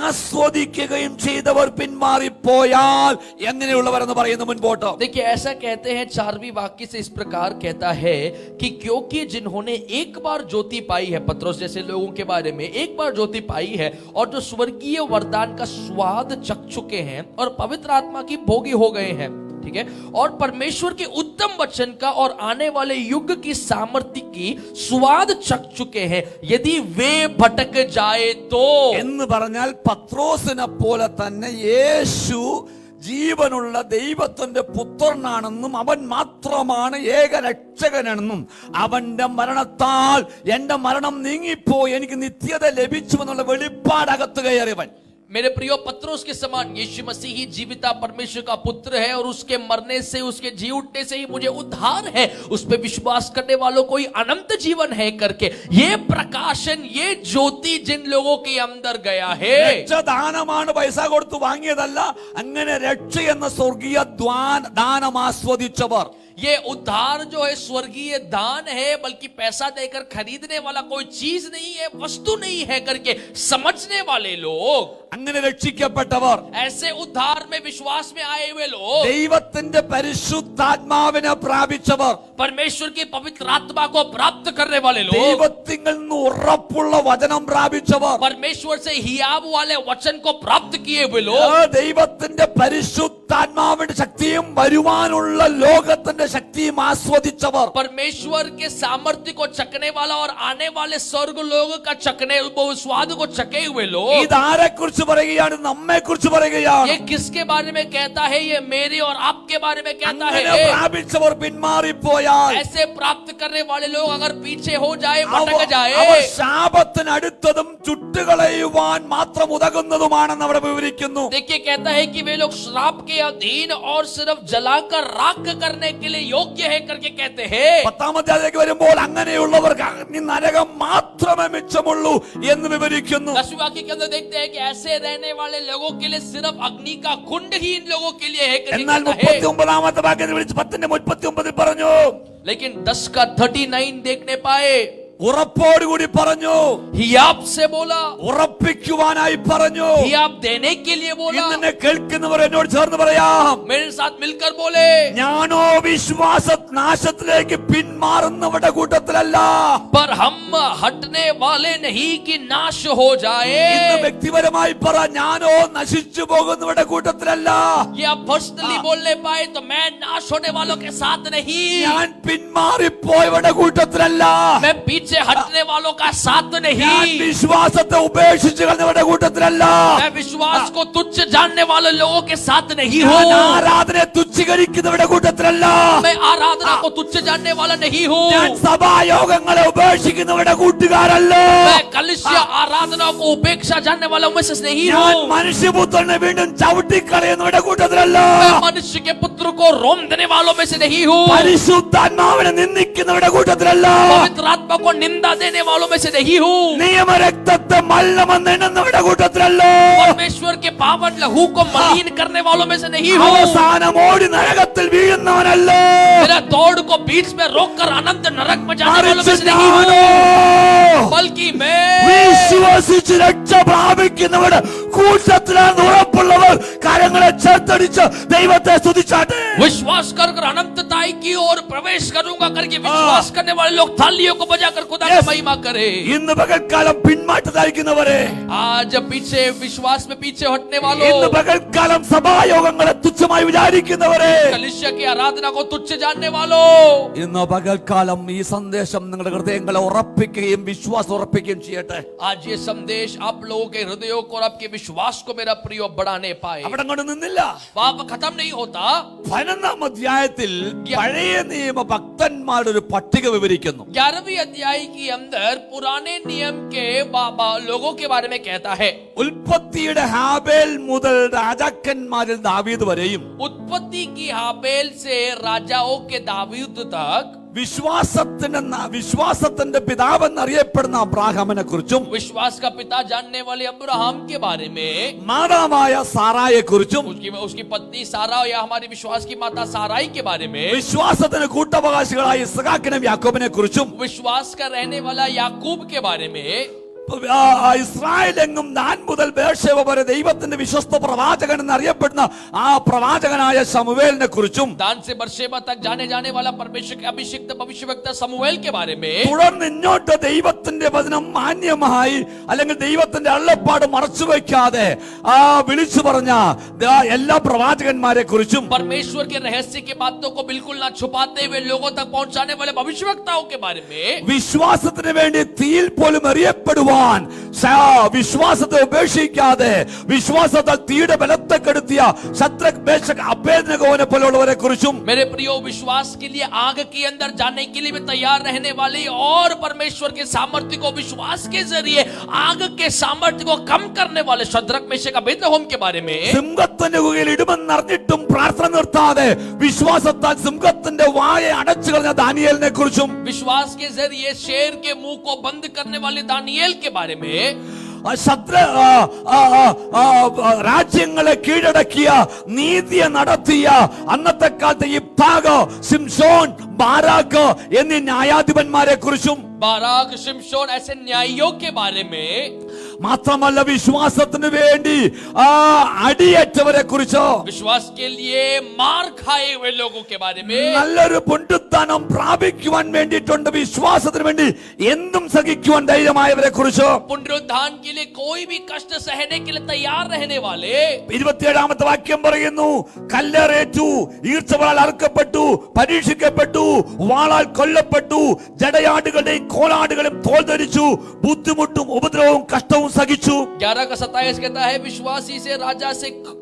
S1: ആസ്വദിക്കുകയും ചെയ്തവർ പിന്മാറിപ്പോയാൽ എങ്ങനെയുള്ളവരെന്ന് പറയുന്നു മുൻപോട്ട്.
S2: देखिए, ऐसा कहते हैं 4वीं वाक्य से इस प्रकार कहता है कि क्योंकि जिन्होंने एक बार ज्योति पाई है, पत्रोस जैसे लोगों के बारे में एक बार ज्योति पाई है, और जो स्वर्गीय वरदान का स्वाद चख चुके हैं और पवित्र आत्मा की भोगी हो गए हैं, ठीक है, और परमेश्वर के उत्तम वचन का और आने वाले युग की सामर्थ्य की स्वाद चख चुके हैं, यदि वे भटक जाए तो,
S1: എന്ന് പറഞ്ഞാൽ പത്രോസിനെ പോലെ തന്നെ യേശു ജീവനുള്ള ദൈവത്തിന്റെ പുത്രനാണെന്നും അവൻ മാത്രമാണ് ഏകരക്ഷകനെന്നും അവന്റെ മരണത്താൽ എന്റെ മരണം നീങ്ങിപ്പോയി എനിക്ക് നിത്യത ലഭിച്ചു എന്നുള്ള വെളിപ്പാടകത്ത് കയറിയവൻ.
S2: मेरे प्रियो, पत्रोस के समान यीशु मसीह ही जीविता परमेश्वर का पुत्र है, और उसके मरने से, उसके जी उठने से ही मुझे उद्धार है, उस पे विश्वास करने वालों को ही अनंत जीवन है करके ये प्रकाशन, ये ज्योति जिन लोगों के अंदर गया है,
S1: രക്ഷ ദാനമാണ്, പൈസ കൊടുത്തു വാങ്ങിയതല്ല. അങ്ങനെ രക്ഷ എന്ന സ്വർഗീയ ദാനം ആസ്വദിച്ചവർ,
S2: ये उद्धार जो है स्वर्गीय दान है, बल्कि पैसा देकर खरीदने वाला कोई चीज नहीं है, वस्तु नहीं है करके समझने वाले लोग,
S1: അങ്ങനെ രക്ഷിക്കപ്പെട്ടവർ,
S2: ऐसे उद्धार में विश्वास में आए हुए लोग,
S1: ദൈവത്തിന്റെ പരിശുദ്ധാത്മാവിനെ പ്രാപിച്ചവർ,
S2: परमेश्वर की पवित्र आत्मा को प्राप्त करने वाले लोग,
S1: ദൈവത്തിൽ നിന്ന് ഉറപ്പുള്ള വചനം പ്രാപിച്ചവർ,
S2: परमेश्वर से हियाव वाले वचन को प्राप्त किए हुए लोग,
S1: ദൈവത്തിന്റെ പരിശുദ്ധാത്മാവിന്റെ ശക്തിയും വരുവാനുള്ള ലോകത്തിന്റെ ശക്തിയും ആസ്വദിച്ചവർ,
S2: परमेश्वर के सामर्थ्य को चखने वाला और आने वाले स्वर्ग लोग का चखने स्वाद को चखे हुए लोग.
S1: ഇതാരെ കുറിച്ച് പറയുകയാണ്? നമ്മെ കുറിച്ച് പറയുകയാണ്.
S2: ये किसके बारे में कहता है? ये मेरे और आपके बारे में कहता
S1: അങ്ങനെ
S2: है.
S1: പ്രാപിച്ചവർ പിന്മാറിപ്പോയാൽ,
S2: ऐसे प्राप्त करने वाले लोग अगर पीछे हो जाए, भटक
S1: അവർ
S2: जाए,
S1: ശാപത്തിന് അടുത്തതും ചുട്ടുകളയുവാൻ മാത്രം ഉതകുന്നതുമാണെന്ന് അവിടെ വിവരിക്കുന്നു.
S2: देखिए, कहता है कि वे लोग श्राप के अधीन और सिर्फ जलाकर राख करने के लिए योग्य है करके कहते हैं.
S1: 10-ാം അധ്യായത്തിലേക്ക് വരുമ്പോൾ അങ്ങനെയുള്ളവർക്ക് അഗ്നി നരകം മാത്രമേ മിച്ചമുള്ളൂ എന്ന് വിവരിക്കുന്നു.
S2: 10वीं वाक्य के अंदर देखते हैं कि ऐसे रहने वाले लोगों के लिए सिर्फ अग्नि का कुंड ही इन लोगों के लिए है करके
S1: എന്നാൽ
S2: कहता है.
S1: 39-ാമത്തെ വാക്യത്തിൽ വിളിച്ച് 10:39 പറഞ്ഞു,
S2: लेकिन 10 का 39 देखने पाए.
S1: ഉറപ്പോടുകൂടി പറഞ്ഞു,
S2: हियाब से बोला,
S1: ഉറപ്പിക്കുവാനായി പറഞ്ഞു.
S2: हियाब देने के लिए बोला.
S1: ഇന്നെ കേൾക്കുന്നവർ എന്നോട് ചേർന്ന് പറയാം,
S2: मेरे साथ मिलकर बोले,
S1: ഞാനോ വിശ്വാസ നാശത്തിലേക്ക് പിന്മാറുന്നവരുടെ കൂട്ടത്തിലല്ല.
S2: पर हम हटने वाले नहीं कि नाश हो जाए.
S1: ഇന്ന് വ്യക്തിപരമായി പറ, ഞാനോ നശിച്ചു പോകുന്നവരുടെ കൂട്ടത്തിലല്ല.
S2: ये आप पर्सनली बोलने पाए तो मैं नाश होने वालों के साथ नहीं,
S1: ഞാൻ പിന്മാറിപ്പോയവരുടെ കൂട്ടത്തിലല്ല.
S2: मैं पीछे हटने वालों का साथ
S1: ഞാൻ
S2: नहीं,
S1: വിശ്വാസത്തെ ഉപേക്ഷിച്ച് കളഞ്ഞവരുടെ കൂട്ടത്തിലല്ല.
S2: मैं विश्वास को तुच्छ जानने वाले लोगों के साथ नहीं
S1: ഞാൻ
S2: हूँ,
S1: ആരാധനയെ തുച്ഛീകരിക്കുന്നവരുടെ കൂട്ടത്തിലല്ല.
S2: मैं आराधना को तुच्छ जानने वाला नहीं हूँ,
S1: ഞാൻ സഭായോഗങ്ങളെ ഉപേക്ഷിക്കുന്നവരുടെ കൂട്ടുകാരല്ല.
S2: मैं कलिसिया आराधना को उपेक्षा जानने वालों में से नहीं
S1: ഞാൻ
S2: हूँ।
S1: മനുഷ്യപുത്രനെ വീണ്ടും ചവിട്ടിക്കളയുന്നവരുടെ കൂട്ടത്തിലല്ല.
S2: मैं मनुष्य के पुत्र को रोम देने वालों में से नहीं हूँ।
S1: പരിശുദ്ധാത്മാവിനെ നിന്ദിക്കുന്നവരുടെ കൂട്ടത്തിലല്ല.
S2: पवित्र आत्मा को निंदा देने वालों में से नहीं हूँ।
S1: നിയമരക്തത്തെ മല്ലമെന്ന് എണ്ണുന്നവരുടെ കൂട്ടത്തിലല്ല.
S2: परमेश्वर के पावन लहू को मलिन करने वालों में से नहीं हूँ।
S1: അവസാനം ഓടി നരകത്തിൽ വീഴുന്നവനല്ല.
S2: मेरा दौड़ को बीच में रोककर अनंत नरक में जाने वालों में से नहीं हूँ,
S1: ഞാനോ
S2: बल्कि मैं
S1: വിശ്വസിച്ച് രക്ഷ പ്രാപിക്കുന്നവരുടെ കൂട്ടത്തിലാണ് ഉറപ്പുള്ളവർ. കരങ്ങളെ ചേർത്തടിച്ച് ദൈവത്തെ സ്തുതിച്ചാട്ടെ.
S2: विश्वास कर अनंतताई की ओर प्रवेश करूंगा करके विश्वास करने वाले लोग थालियों को बजाकर खुदा की महिमा करे।
S1: ഇന്ന് പകൽക്കാലം പിന്മാറ്റത്തായിരിക്കുന്നവരെ,
S2: आज पीछे विश्वास में पीछे हटने
S1: ഇന്ന്
S2: वालों,
S1: പകൽക്കാലം സഭായോഗങ്ങളെ തുച്ഛമായി വിചാരിക്കുന്നവരെ,
S2: कलिसिया की आराधना को तुच्छ जानने वालों,
S1: ഇന്ന് പകൽക്കാലം ഈ സന്ദേശം നിങ്ങളുടെ ഹൃദയങ്ങളെ ഉറപ്പിക്കുകയും വിശ്വാസം ഉറപ്പിക്കുകയും ചെയ്യട്ടെ.
S2: आज ये संदेश आप लोगों के हृदयों को और आपके विश्वास को मेरा प्रिय बढ़ाने पाए।
S1: അവിടെ കൊണ്ട് നിന്നില്ല.
S2: वहां खत्म नहीं होता।
S1: 11-ാം അധ്യായത്തിൽ പഴയ നിയമ ഭക്തന്മാരുടെ ഒരു പട്ടിക വിവരിക്കുന്നു.
S2: 11वीं अध्याय के अंदर पुराने नियम के लोगों के बारे में कहता है।
S1: ഉൽപ്പത്തിയുടെ ഹാബേൽ മുതൽ രാജാക്കന്മാരിൽ ദാവീദ് വരെയും
S2: उत्पत्ति की हाबेल से राजाओं के दाऊद तक,
S1: വിശ്വാസത്തിന്റെ പിതാവെന്നറിയപ്പെടുന്ന അബ്രാഹാമിനെ കുറിച്ചും
S2: विश्वास का पिता जानने वाले अब्राहम के बारे में,
S1: മാതാവായ സാറായെ കുറിച്ചും
S2: उसकी पत्नी सारा या हमारी विश्वास की माता साराई के बारे में,
S1: വിശ്വാസത്തിന് കൂട്ടവകാശികളായ ഇസ്ഹാക്കിനെയും യാക്കോബിനെ കുറിച്ചും
S2: विश्वास का रहने वाला याकूब के बारे में,
S1: ഇസ്രായേലെങ്ങും ദാൻ മുതൽ ബേർശേബ വരെ ദൈവത്തിന്റെ വിശ്വസ്ത പ്രവാചകൻ എന്നറിയപ്പെടുന്ന ആ പ്രവാചകനായ ശമൂവേലിനെ കുറിച്ചും
S2: दान से बर्शेबा तक जाने जाने वाला परमेश्वर के अभिषिक्त भविष्यवक्ता समूएल के बारे में,
S1: തുടർന്ന് ഇങ്ങോട്ട് ദൈവത്തിന്റെ വചനം മാന്യമായി അല്ലെങ്കിൽ ദൈവത്തിന്റെ അള്ളപ്പാട് മറച്ചു വയ്ക്കാതെ വിളിച്ചു പറഞ്ഞ എല്ലാ പ്രവാചകന്മാരെ കുറിച്ചും
S2: परमेश्वर के रहस्य की बातों को बिल्कुल ना छुपाते हुए लोगों तक पहुंचाने वाले भविष्यवक्ताओं के बारे में,
S1: വിശ്വാസത്തിന് വേണ്ടി തീയിൽ പോലും എറിയപ്പെടുവാൻ വിശ്വാസത്തെ ഉപേക്ഷിക്കാതെ വിശ്വാസത്താൽ തീയുടെ ബലത്തെ കെടുത്തിയ ശദ്രക് മേശക് അബേദ്നെഗോവിനെ പോലുള്ളവരെ കുറിച്ചും,
S2: मेरे प्रियो विश्वास के लिए आग के अंदर जाने के लिए भी तैयार रहने वाले और परमेश्वर के सामर्थ्य को विश्वास के जरिए आग के सामर्थ्य को कम करने वाले शद्रक मेशक अबेदनगो के बारे में,
S1: സിംഹത്തിന്റെ ഗുഹയിൽ ഇടുമെന്നറിഞ്ഞിട്ടും പ്രാർത്ഥന നിർത്താതെ വിശ്വാസത്താൽ സിംഹത്തിന്റെ വായെ അടച്ചു കളഞ്ഞ ദാനിയേലിനെ കുറിച്ചും,
S2: विश्वास के जरिए शेर के मुंह को बंद करने वाले दानिയേൽ के बारे में,
S1: രാജ്യങ്ങളെ കീഴടക്കിയ നീതിയെ നടത്തിയ അന്നത്തെ കാലത്തെ ഇബ്താഗ്, സിംസോൻ, ബാരാക്ക് എന്നീ ന്യായാധിപന്മാരെ കുറിച്ചും,
S2: बाराक, शिमशोन ऐसे न्यायियों के बारे में,
S1: മാത്രമല്ല വിശ്വാസത്തിന് വേണ്ടി അടിയേറ്റവരെ കുറിച്ചോ,
S2: विश्वास के लिए मार खाए हुए लोगों के बारे में,
S1: നല്ലൊരു പുണ്യസ്ഥാനം പ്രാപിക്കുവാൻ വേണ്ടിയിട്ടുണ്ട് വിശ്വാസത്തിന് വേണ്ടി എന്തും സഹിക്കുവാൻ ധൈര്യമായവരെ കുറിച്ചോ,
S2: पुनरुत्थान के लिए कोई भी कष्ट सहने के लिए तैयार रहने वाले,
S1: 27-ാമത്തെ വാക്യം പറയുന്നു, കല്ലേറേറ്റു, ഈർച്ചവാൾ അറുക്കപ്പെട്ടു, പരീക്ഷിക്കപ്പെട്ടു, വാളാൽ കൊല്ലപ്പെട്ടു, ജടയാടുകളുടെയും കോലാടുകളും തോൽ ധരിച്ചു, ബുദ്ധിമുട്ടും ഉപദ്രവവും കഷ്ടവും സഹിച്ചു.
S2: 11:27 कहता है विश्वासी से राजा से
S1: 11:37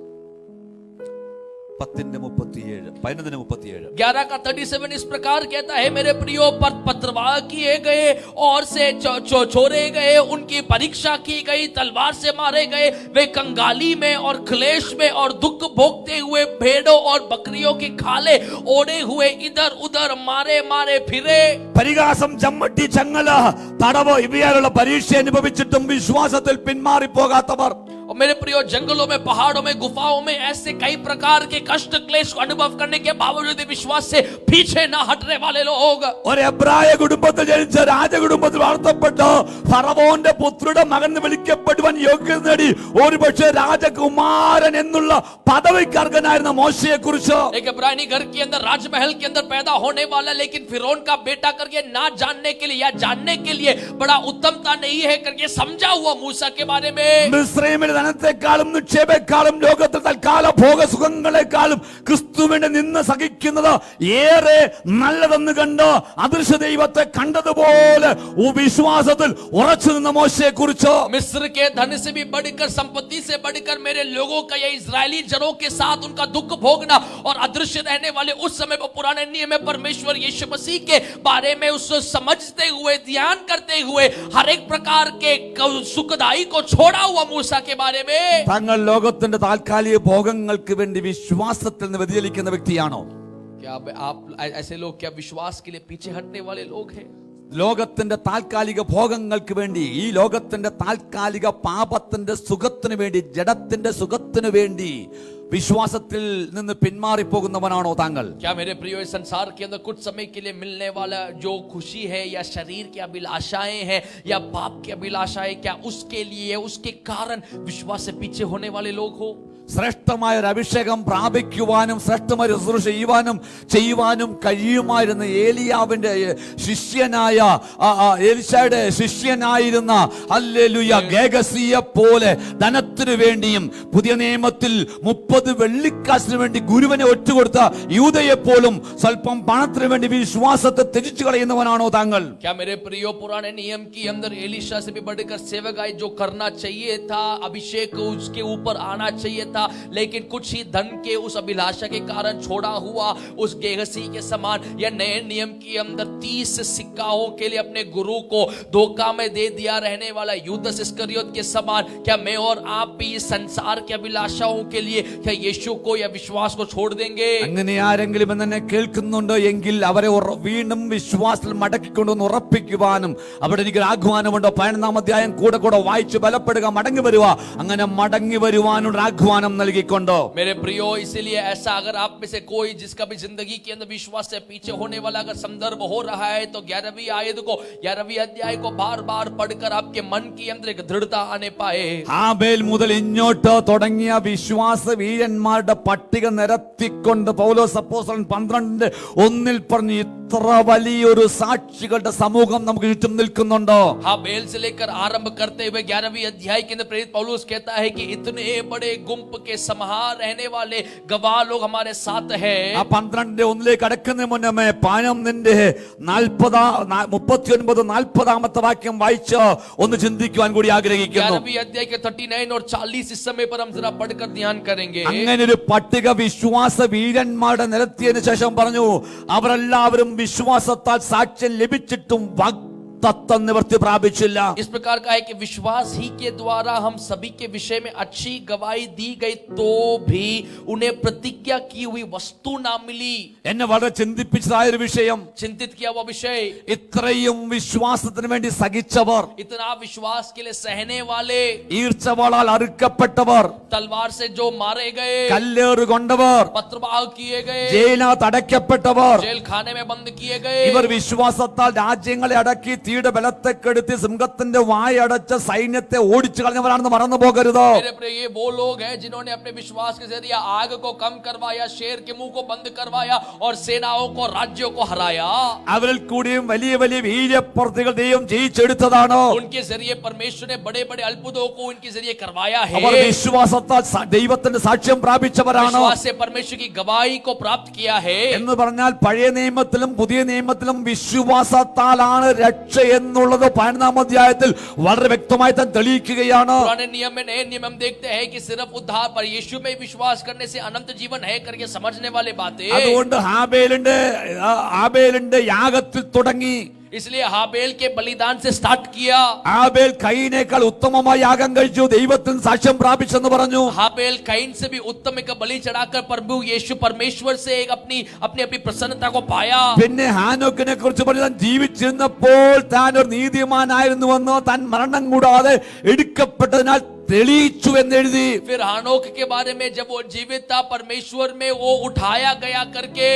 S2: 11:37 इस प्रकार कहता है, मेरे प्रियो पर पत्रवाह किए गए और से छोड़े गए, उनकी परीक्षा की गई, तलवार से मारे गए, वे कंगाली में और क्लेश में और दुख भोगते हुए भेड़ों और बकरियों की खाले ओढ़े हुए इधर उधर मारे मारे फिरे.
S1: പരിഹാസം, ചമ്മട്ടി, ചങ്ങല, തടവ് ഇവയാലുള്ള പരീക്ഷ അനുഭവിച്ചിട്ടും വിശ്വാസത്തിൽ പിന്മാറി പോകാത്തവർ,
S2: और मेरे प्रियो जंगलों में, पहाड़ों में, गुफाओं में ऐसे कई प्रकार के कष्ट क्लेश को अनुभव करने के बावजूद विश्वास से पीछे न हटने वाले लोग,
S1: ഒരു എബ്രായ കുടുംബത്തിൽ ജനിച്ച രാജകുടുംബത്തിൽ വളർത്തപ്പെട്ട ഫറവോന്റെ പുത്രിയുടെ മകൻ എന്ന് വിളിക്കപ്പെടുവാൻ യോഗ്യത നേടി ഒരുപക്ഷെ രാജകുമാരൻ എന്നുള്ള പദവിക്കർഹനായിരുന്ന മോശയെ കുറിച്ച്,
S2: एक इब्रानी घर के अंदर राजमहल के अंदर पैदा होने वाला लेकिन फिरौन का बेटा करके ना जानने के लिए या जानने के लिए बड़ा उत्तमता नहीं है करके समझा हुआ मूसा के बारे में,
S1: മിസ്രയീമിൽ ധനത്തെക്കാളും നിക്ഷേപത്തെക്കാളും ലോകത്തിൽ തൽക്കാല ഭോഗസുഖങ്ങളെക്കാളും ക്രിസ്തുവിനെ നിന്ന് സഹിക്കുന്നത് ഏറെ നല്ലതെന്ന് കണ്ട് അദൃശ്യ ദൈവത്തെ കണ്ടതുപോലെ വിശ്വാസത്തിൽ ഉറച്ചു നിന്ന മോശയെ കുറിച്ച്
S2: मिस्र के धन से भी बढ़कर, संपत्ति से बढ़कर मेरे लोगों का, ये इजरायली जनों के साथ उनका दुख भोगना और अदृश्य रहने वाले उस समय पर पुराने नियम में परमेश्वर यीशु मसीह के बारे में उसको समझते हुए, ध्यान करते हुए, हर एक प्रकार के सुखदाई को छोड़ा हुआ मूसा के बारे में
S1: തങ്ങൾ ലോകത്തിന്റെ താൽക്കാലിക ഭോഗങ്ങൾക്ക് വേണ്ടി വിശ്വാസത്തിൽ നിന്ന് വ്യതിചലിക്കുന്ന വ്യക്തിയാണോ?
S2: क्या आप ऐसे लोग क्या विश्वास के लिए पीछे हटने वाले लोग हैं?
S1: ലോകത്തിന്റെ താൽക്കാലിക ഭോഗങ്ങൾക്ക് വേണ്ടി, ഈ ലോകത്തിന്റെ താൽക്കാലിക പാപത്തിന്റെ സുഖത്തിന് വേണ്ടി, ജഡത്തിന്റെ സുഖത്തിന് വേണ്ടി വിശ്വാസത്തിൽ നിന്ന് പിന്മാറിപ്പോകുന്നവനാണോ താങ്കൾ?
S2: क्या मेरे प्रियो इस संसार के अंदर कुछ समय के लिए मिलने वाला जो खुशी है, या शरीर की अभिलाषाएं हैं, या पाप की अभिलाषाएं, क्या उसके लिए, उसके कारण विश्वास से पीछे होने वाले लोग हो?
S1: ശ്രേഷ്ഠമായ ഒരു അഭിഷേകം പ്രാപിക്കുവാനും ശ്രേഷ്ഠമായ ശുശ്രൂഷ ചെയ്യുവാനും കഴിയുമായിരുന്ന ഏലിയാവിന്റെ ശിഷ്യനായ എലിശയുടെ ശിഷ്യനായിരുന്ന ഹല്ലേലൂയ ഗേഹസിയെ പോലെ ധനത്തിനു വേണ്ടിയും പുതിയ നിയമത്തിൽ 30 വെള്ളിക്കാശിന് വേണ്ടി ഗുരുവിനെ ഒറ്റുകൊടുത്ത യൂദയെ പോലും സ്വല്പം പണത്തിന് വേണ്ടി വിശ്വാസത്തെ ത്യജിച്ചു കളയുന്നവനാണോ താങ്കൾ?
S2: क्या मेरे प्रियो पुराने नियम के अंदर एलीशा से भी बढ़कर सेवकाई जो करना चाहिए था, अभिषेक उसके ऊपर आना चाहिए था, लेकिन कुछ ही धन के उस अभिलाषा के कारण छोड़ा हुआ उस गेहसी के समान, या नए नियम के अंदर 30 सिक्काओं के लिए अपने गुरु को धोखा में दे दिया रहने वाला यूदस इस्करियोत के समान, क्या मैं और आप भी इस संसार की अभिलाषाओं के लिए क्या यीशु को या विश्वास को छोड़ देंगे?
S1: അങ്ങനെ ആരെങ്കിലും എന്നെ കേൾക്കുന്നുണ്ടോ എങ്കിൽ അവരെ വീണ്ടും വിശ്വാസത്തിൽ മടക്കിക്കൊണ്ടുവന്ന് ഉറപ്പിക്കുവാനും അവിടെ എനിക്കൊരു ആഹ്വാനമുണ്ടോ? 11-ാം അധ്യായം കൂടെ വായിച്ച് ബലപ്പെടുക, മടങ്ങി വരുക. അങ്ങനെ മടങ്ങി വരുവാനുള്ള ആഹ്വാനം നൽകിക്കൊണ്ടോ
S2: मेरे प्रियो, इसीलिए ऐसा अगर आप में से कोई जिसका भी जिंदगी के अंदर विश्वास से पीछे होने वाला अगर संदर्भ हो रहा है, तो 11वीं आयत को, 11वीं अध्याय को बार बार पढ़कर आपके मन के अंदर एक दृढ़ता आने पाए.
S1: ഹാബേൽ മുതൽ ഇങ്ങോട്ട് തുടങ്ങിയ വിശ്വാസ വീരന്മാരുടെ പട്ടിക നിരത്തിക്കൊണ്ട് പൗലോസ് അപ്പോസ്തലൻ 12:1 പറഞ്ഞു, ഇത്ര വലിയൊരു സാക്ഷികളുടെ സമൂഹം നമുക്ക് ചുറ്റും നിൽക്കുന്നുണ്ടോ?
S2: हाबेल से लेकर आरंभ करते हुए 11वीं अध्याय के अंदर प्रेरित पौलुस कहता है कि इतने बड़े गुंप के समाहार रहने वाले गवाह लोग हमारे साथ है.
S1: ആ 12:1 കടക്കുന്നതിന് മുന്നേ പാനം നിന്റെ 39-40 വാക്യം വായിച്ച് ഒന്ന് ചിന്തിക്കുവാൻ കൂടി ആഗ്രഹിക്കുന്നു.
S2: 11वीं अध्याय के 39 और 40 इस समय पर हम जरा पढ़कर ध्यान करेंगे.
S1: അങ്ങനെ ഒരു പട്ടിക വിശ്വാസ വീരന്മാരുടെ നിരത്തിയതിനു ശേഷം പറഞ്ഞു, അവരെല്ലാവരും വിശ്വാസത്താൽ സാക്ഷ്യം ലഭിച്ചിട്ടും तत्व निवृत्ति प्रापिച്ചില്ല.
S2: इस प्रकार का है कि विश्वास ही के द्वारा हम सभी के विषय में अच्छी गवाही दी गई, तो भी उन्हें प्रतिज्ञा की हुई वस्तु ना मिली.
S1: എന്നെ വളരെ ചിന്തിപ്പിച്ചതായ ഒരു വിഷയം,
S2: चिंतित किया हुआ विषय,
S1: ഇത്രയും വിശ്വാസത്തിന് വേണ്ടി സഹിച്ചവർ,
S2: इतना विश्वास के लिए सहने वाले,
S1: ഈർച്ചവാളാൽ അറുക്കപ്പെട്ടവർ,
S2: तलवार से जो मारे गए,
S1: കല്ലേറ് കൊണ്ടവർ,
S2: पत्रवाह किए गए,
S1: ജയിലിനകത്ത് അടയ്ക്കപ്പെട്ടവർ,
S2: जेल खाने में बंद किए गए,
S1: ഇവർ വിശ്വാസത്താൽ രാജ്യങ്ങളെ അടക്കി തീയുടെ ബലത്തെ കെടുത്തി സിംഹത്തിന്റെ വായടച്ച സൈന്യത്തെ ഓടിച്ചു കളഞ്ഞവരാണെന്ന് മറന്നു പോകരുത്.
S2: मेरे प्रिय, ये वो लोग हैं जिन्होंने अपने विश्वास के जरिए आग को कम करवाया, शेर के मुंह को बंद करवाया और सेनाओं को, राज्यों को हराया.
S1: അവരിൽ കൂടിയും വലിയ വലിയ വീര്യപ്രവൃത്തികൾ ദൈവം ജയിച്ചെടുത്തതാണ്.
S2: उनके जरिए परमेश्वर ने बड़े बड़े अद्भुतों को उनके जरिए करवाया है.
S1: അവർ വിശ്വാസത്താൽ ദൈവത്തിന്റെ സാക്ഷ്യം പ്രാപിച്ചവരാണ്.
S2: विश्वास से परमेश्वर की गवाही को प्राप्त किया है.
S1: എന്ന് പറഞ്ഞാൽ പഴയ നിയമത്തിലും പുതിയ നിയമത്തിലും വിശ്വാസത്താലാണ് രക്ഷ എന്നുള്ളത് 12-ാം അധ്യായത്തിൽ വളരെ വ്യക്തമായി തന്നെ തെളിയിക്കുകയാണ്.
S2: पुराने नियम में, नए नियम में देखते हैं कि सिर्फ उद्धार पर यीशु में विश्वास करने से अनंत जीवन है करके समझने वाले बातें.
S1: അതുകൊണ്ട് ഹാബേലിന്റെ യാഗത്തിൽ തുടങ്ങി,
S2: इसलिए हाबेल के बलिदान से स्टार्ट किया.
S1: ഹാബേൽ കയീനേക്കാൾ ഉത്തമമായ യാഗം കഴിച്ചു, ദൈവത്തിന് സാക്ഷ്യം പ്രാപിച്ചെന്ന് പറഞ്ഞു.
S2: हाबेल कैन से भी उत्तम एक बलि चढ़ाकर प्रभु यीशु परमेश्वर से एक अपनी प्रसन्नता को पाया.
S1: പിന്നെ ഹാനോക്കിനെ കുറിച്ച് പറഞ്ഞു, താൻ ജീവിച്ചിരുന്നപ്പോൾ താൻ ഒരു നീതിമാനായിരുന്നുവെന്നോ താൻ മരണം കൂടാതെ എടുക്കപ്പെട്ടതിനാൽ തെളിയിച്ചു എന്നെഴുതി.
S2: फिर हानोक के बारे में जब वो जीवित था, परमेश्वर में वो उठाया गया करके.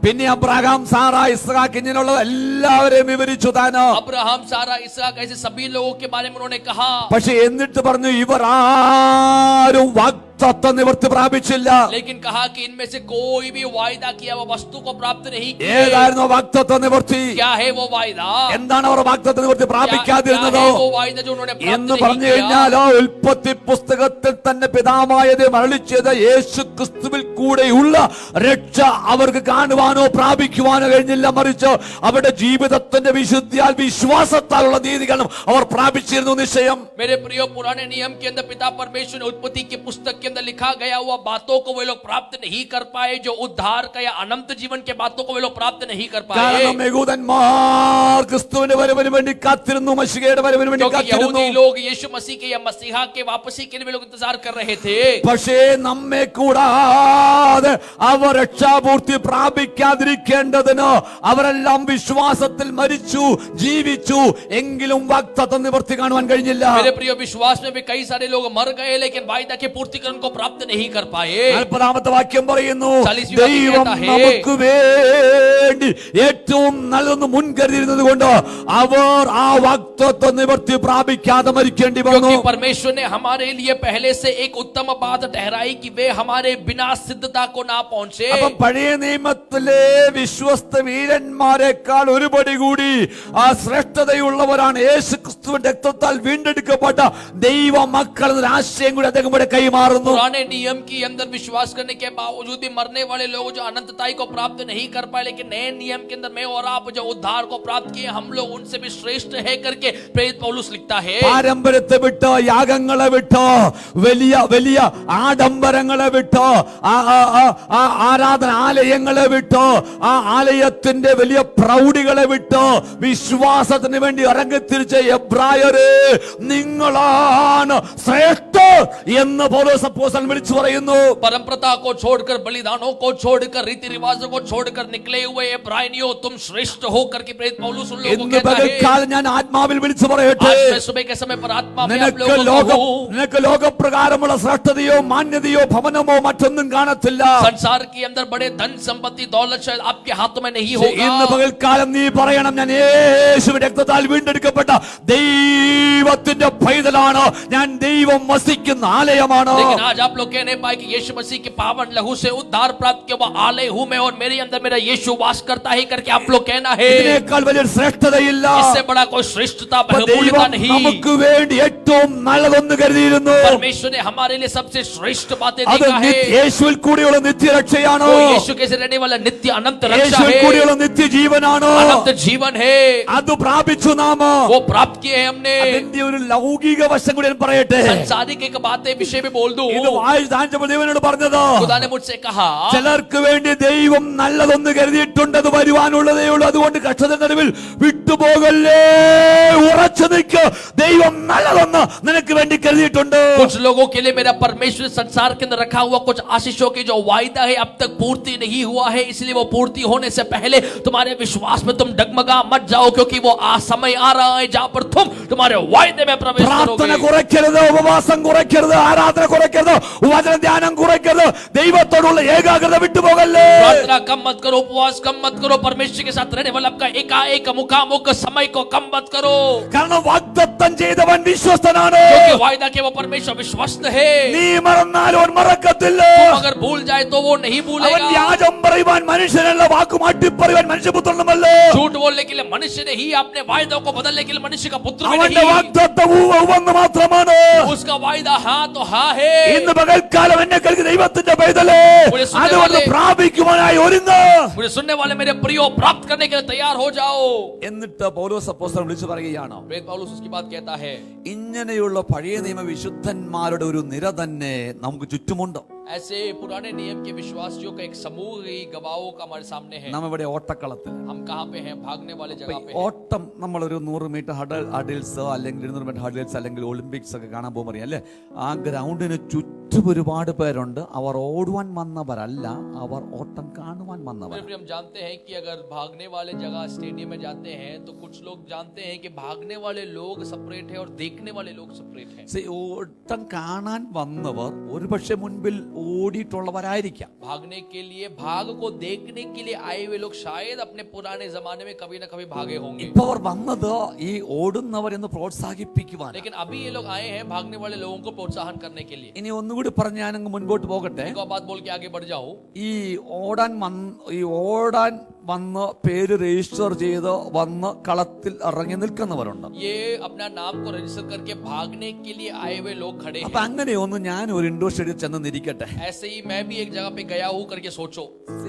S1: പിന്നെ അബ്രഹാം, സാറ, ഇസ്ഹാക്ക് ഇങ്ങനെയുള്ള എല്ലാവരെയും വിവരിച്ചു താന്.
S2: अब्राहम, सारा, इसहाक ऐसे सभी लोगों के बारे में उन्होंने कहा.
S1: പക്ഷെ എന്നിട്ട് പറഞ്ഞു, ഇവർ ആരും വാഗ്ദത്തം നിവൃത്തി പ്രാപിച്ചില്ല.
S2: लेकिन कहा कि इनमें से कोई भी वायदा किया हुआ वस्तु को प्राप्त नहीं किया।
S1: ഏതായിരുന്നു വാഗ്ദത്ത നിവൃത്തി?
S2: क्या है वो वायदा?
S1: എന്താണ് അവർ വാഗ്ദത്ത നിവൃത്തി പ്രാപിക്കാതിരുന്നത്
S2: क्या है वो वायदा जो उन्होंने प्राप्त
S1: എന്ന്
S2: नहीं
S1: പറഞ്ഞു
S2: किया?
S1: കഴിഞ്ഞാൽ ഉൽപ്പത്തി പുസ്തകത്തിൽ തന്നെ പിതാവായത് മരളിച്ചത് യേശു ക്രിസ്തുവിൽ കൂടെയുള്ള രക്ഷ അവർക്ക് കാണുവാനോ പ്രാപിക്കുവാനോ കഴിഞ്ഞില്ല. മറിച്ച് അവരുടെ ജീവിതത്തിന്റെ വിശുദ്ധിയാൽ വിശ്വാസത്താലുള്ള നീതികളും അവർ പ്രാപിച്ചിരുന്നു നിശ്ചയം.
S2: मेरे प्रियो, पुराने नियम के अंदर पिता परमेश्वर ने उत्पत्ति की पुस्तक के अंदर लिखा गया हुआ बातों को वे लोग प्राप्त नहीं कर पाए, जो उद्धार का या अनंत जीवन के बातों को वे लोग प्राप्त नहीं कर पाए।
S1: കാരണം യഹൂദന്മാർ ക്രിസ്തുവിന്റെ വരവിന് വേണ്ടി കാത്തിരുന്നു, മശിഹയുടെ വരവിന് വേണ്ടി കാത്തിരുന്നു.
S2: यहूदी लोग यीशु मसीह के या मसीहा के वापसी के लिए वे लोग इंतजार कर रहे थे।
S1: പക്ഷേ നമ്മെ കൂടാതെ അവർ രക്ഷാപൂർത്തി പ്രാപിക്കാതിരിക്കേണ്ടതിന് അവരെല്ലാം വിശ്വാസത്തിൽ മരിച്ചു ജീവിച്ചു, എങ്കിലും വാഗ്ദത്തം നിവൃത്തി കാണുവാൻ കഴിഞ്ഞില്ല.
S2: मेरे प्रिय, विश्वास में भी कई सारे लोग मर गए, लेकिन वायदा के पूर्तिकरण को प्राप्त नहीं कर पाए।
S1: 40ാമത്തെ വാക്യം പറയുന്നു,
S2: 40वीं
S1: ദൈവം
S2: वाक्य कहता है,
S1: നമുക്ക് വേണ്ടി ഏറ്റവും നല്ലതൊന്ന് മുൻകരുതിയിരുന്നത് കൊണ്ട് അവർ ആ വാഗ്ദത്തം നിവൃത്തി പ്രാപിക്കാതെ മരിക്കേണ്ടി വന്നു.
S2: क्योंकि परमेश्वर ने हमारे लिए पहले से एक उत्तम बात ठहराई कि वे हमारे बिना सिद्धता को ना पहुंचे।
S1: അപ്പം പഴയ നിയമത്തിലെ വിശ്വസ്ത വീരന്മാരെക്കാൾ ഒരുപടി കൂടി ആ ശ്രേഷ്ഠതയുള്ളവരാണ് യേശു ക്രിസ്തുവിന്റെ രക്തത്താൽ വീണ്ടെടുക്കപ്പെട്ട ദൈവ മക്കൾ എന്നൊരു ആശയം കൂടി അദ്ദേഹം ഇവിടെ കൈമാറുന്നു.
S2: पुराने नियम के अंदर विश्वास करने के बावजूद भी मरने वाले लोग जो अनंतताई को प्राप्त नहीं कर पाए, लेकिन नए नियम के अंदर मैं और आप जो उद्धार को प्राप्त किए, हम लोग उनसे भी श्रेष्ठ है करके प्रेरित पौलुस लिखता है।
S1: പാരമ്പര്യത്തെ വിട്ട്, യാഗങ്ങളെ വിട്ട്, വലിയ വലിയ ആഡംബരങ്ങളെ വിട്ട്, ആ ആരാധനാലയങ്ങളെ വിട്ട്, ആ ആലയത്തിന്റെ വലിയ പ്രൗഢികളെ വിട്ട് വിശ്വാസത്തിന് വേണ്ടി ഇറങ്ങിത്തിരിച്ച എബ്രായരെ, നിങ്ങളാണ് ശ്രേഷ്ഠ എന്ന് പൗലോസ് അപ്പോസ്തലൻ വിളിച്ചു പറയുന്നു.
S2: परंपरा को छोड़कर, बलिदानों को छोड़कर, रीति रिवाजों को छोड़कर निकले हुए इब्रानियों, तुम श्रेष्ठ हो करके प्रेरित पौलुस उन लोगों को
S1: ഇന്ന്
S2: कहता है।
S1: പകൽക്കാലം ഞാൻ ആത്മാവിൽ വിളിച്ചു പറയട്ടെ,
S2: आज मैं सुबह के समय पर आत्मा में आप
S1: നിനക്ക്
S2: लोगों को कहूं,
S1: നിനക്ക് ലോകപ്രകാരമുള്ള ശ്രേഷ്ഠതയോ മാന്യതയോ ഭവനമോ മറ്റൊന്നും കാണത്തില്ല.
S2: संसार के अंदर बड़े धन संपत्ति दौलत शायद आपके हाथों में नहीं
S1: ഇന്ന്
S2: होगा।
S1: പകൽക്കാലം നീ പറയണം, ഞാൻ യേശുവിന്റെ രക്തത്താൽ വീണ്ടെടുക്കപ്പെട്ട ദൈവത്തിന്റെ പൈതലാണ്, ഞാൻ ദൈവം വസിക്കുന്ന ആലയമാണ്.
S2: लेकिन आज आप लोग कहने पाए कि यीशु मसीह के पावन लहू से उद्धार प्राप्त किया हुआ आलय हूं मैं और मेरे अंदर मेरा यीशु वास करता है करके आप लोग कहना है।
S1: ഇതിനേക്കാൾ വലിയൊരു ശ്രേഷ്ഠതയില്ല.
S2: इससे बड़ा कोई श्रेष्ठता
S1: അപ്പൊ
S2: बहुमूल्यता
S1: ദൈവം
S2: नहीं।
S1: നമുക്ക് വേണ്ടി ഏറ്റവും നല്ലതൊന്ന് കരുതിയിരുന്നു.
S2: परमेश्वर ने हमारे लिए सबसे श्रेष्ठ बातें
S1: അത്
S2: देखा है।
S1: യേശുവിൽ കൂടിയുള്ള നിത്യരക്ഷയാണ്.
S2: वो यीशु के से रहने वाला नित्य अनंत रक्षा
S1: യേശുവിൽ
S2: है,
S1: കൂടിയുള്ള നിത്യജീവനാണ്.
S2: अनंत जीवन है,
S1: അത് പ്രാപിച്ചു നാം.
S2: वो प्राप्त किए हैं हमने।
S1: അതിന്റെ ഒരു ലൗകിക വശം കൂടി ഞാൻ പറയട്ടെ.
S2: संसारिक एक बातें विषय में बोल दूं।
S1: ഇത് വായിച്ചപ്പോൾ ദൈവനോട് പറഞ്ഞത്,
S2: खुदा ने मुझसे कहा,
S1: ചിലർക്ക് വേണ്ടി ദൈവം നല്ലതൊന്ന് കരുതിയിട്ടുണ്ട്, അത് വരുവാനുള്ളതേ ഉള്ളൂ, അതുകൊണ്ട് കഷ്ടത നടുവിൽ വിട്ടുപോകല്ലേ, ഉറച്ചു നിൽക്ക്, ദൈവം നല്ലതൊന്ന് നിനക്ക് വേണ്ടി കരുതിയിട്ടുണ്ട്.
S2: कुछ लोगों के लिए मेरा परमेश्वर संसार के अंदर रखा हुआ कुछ आशीषों की जो वायदा है अब तक पूर्ति नहीं हुआ है, इसलिए वो पूर्ति होने से पहले तुम्हारे विश्वास में तुम डगमगा मत जाओ, क्योंकि वो समय आ रहा है जहां पर तुम तुम्हारे वायदे में प्रवेश
S1: പ്രാർത്ഥന
S2: करोगे।
S1: കുറയ്ക്കരുത്, ഉപവാസം കുറയ്ക്കരുത്, ആരാധന കുറയ്ക്കരുത്, വചന ധ്യാനം കുറയ്ക്കരുത്, ദൈവത്തോടുള്ള ഏകാഗ്രത വിട്ടുപോകല്ലേ.
S2: प्रार्थना कम मत करो, उपवास कम मत करो, परमेश्वर के साथ रहने वाला आपका एकाएक मुखामुख समय को कम मत करो,
S1: കാരണം വാഗ്ദത്തം ചെയ്തവൻ വിശ്വസ്തനാണ്.
S2: क्योंकि वायदा के वो परमेश्वर विश्वस्त है।
S1: നീ മറന്നാലും അവൻ മറക്കത്തില്ല.
S2: तुम अगर भूल जाए तो वो नहीं
S1: അവൻ
S2: भूलेगा।
S1: വ്യാജം പറയുവാൻ മനുഷ്യനല്ല, വാക്ക് മാറ്റിപ്പറയുവാൻ മനുഷ്യപുത്രനുമല്ല.
S2: झूठ बोलने के लिए मनुष्य नहीं, अपने वायदों को बदलने के लिए मनुष्य का पुत्र भी
S1: അവന്റെ
S2: नहीं।
S1: വാഗ്ദത്തം ഉവ്വെന്ന് മാത്രമാണ്.
S2: उसका वायदा हाँ तो हाँ है।
S1: ഇന്ന് പകൽക്കാലം എന്നെ കേൾക്കുന്ന ദൈവത്തിന്റെ പൈതലേ, അതുകൊണ്ട് പ്രാപിക്കുവാനായി ഒരുങ്ങ്.
S2: मुझे सुनने वाले मेरे प्रियो, प्राप्त करने के लिए तैयार हो जाओ।
S1: എന്നിട്ട് പൗലോസ് അപ്പോസ്തലൻ വിളിച്ചു പറയുകയാണ്,
S2: प्रेरित पौलुस उसकी बात कहता है,
S1: ഇങ്ങനെയുള്ള പഴയ നിയമ വിശുദ്ധന്മാരുടെ ഒരു നിര തന്നെ നമുക്ക് ചുറ്റുമുണ്ട്.
S2: ऐसे पुराने नियम के विश्वासियों का एक समूह ही गवाहों का हमारे सामने है।
S1: നാം ഇവിടെ ഓട്ടക്കളത്തിൽ
S2: हम कहाँ पे हैं? भागने वाले जगह पे हैं।
S1: ഓട്ടം നമ്മളൊരു 100 മീറ്റർ ഹഡിൽസ് അല്ലെങ്കിൽ 200 മീറ്റർ ഹഡിൽസ് അല്ലെങ്കിൽ ഒളിമ്പിക്സ് ഒക്കെ കാണാൻ പോകുമ്പോൾ അറിയാം അല്ലേ, ആ ഗ്രൗണ്ടിന് ചുറ്റും ഒരുപാട് പേരുണ്ട്. അവർ ഓടുവാൻ വന്നവരല്ല, അവർ ഓട്ടം കാണുവാൻ വന്നവർ.
S2: फिर हम जानते हैं कि अगर भागने वाले जगह स्टेडियम में जाते हैं तो कुछ लोग जानते हैं कि भागने वाले लोग सेपरेट है और देखने वाले लोग सेपरेट हैं।
S1: ഓട്ടം കാണാൻ വന്നവർ ഒരുപക്ഷെ മുൻപിൽ ഓടിയിട്ടുള്ളവരായിരിക്കാം.
S2: भागने के लिए, भाग को देखने के लिए आए हुए लोग शायद अपने पुराने जमाने में कभी ना कभी भागे होंगे,
S1: ഇപ്പൊ അവർ വന്നത് ഈ ഓടുന്നവർ എന്ന് പ്രോത്സാഹിപ്പിക്കുവാൻ.
S2: लेकिन अभी ये लोग आए हैं भागने वाले लोगों को प्रोत्साहन करने के लिए।
S1: ഇനി ഒന്നുകൂടി ഇതുകൂടി പറഞ്ഞ് ഞാനങ്ങ് മുൻപോട്ട് പോകട്ടെ.
S2: एक और बात बोल के आगे बढ़ जाओ.
S1: ഈ ഓടാൻ വന്ന് പേര് രജിസ്റ്റർ ചെയ്ത് വന്ന് കളത്തിൽ ഇറങ്ങി നിൽക്കുന്നവരുണ്ട്.
S2: ये अपना नाम को रजिस्टर करके भागने के लिए आए हुए लोग खड़े
S1: അപ്പൊ
S2: हैं.
S1: അങ്ങനെയൊന്ന് ഞാൻ ഒരു ഇൻഡോർ സ്റ്റേഡിയം ചെന്ന് നിരിക്കട്ടെ.
S2: ऐसे ही मैं भी एक जगह पे गया हूँ करके सोचो.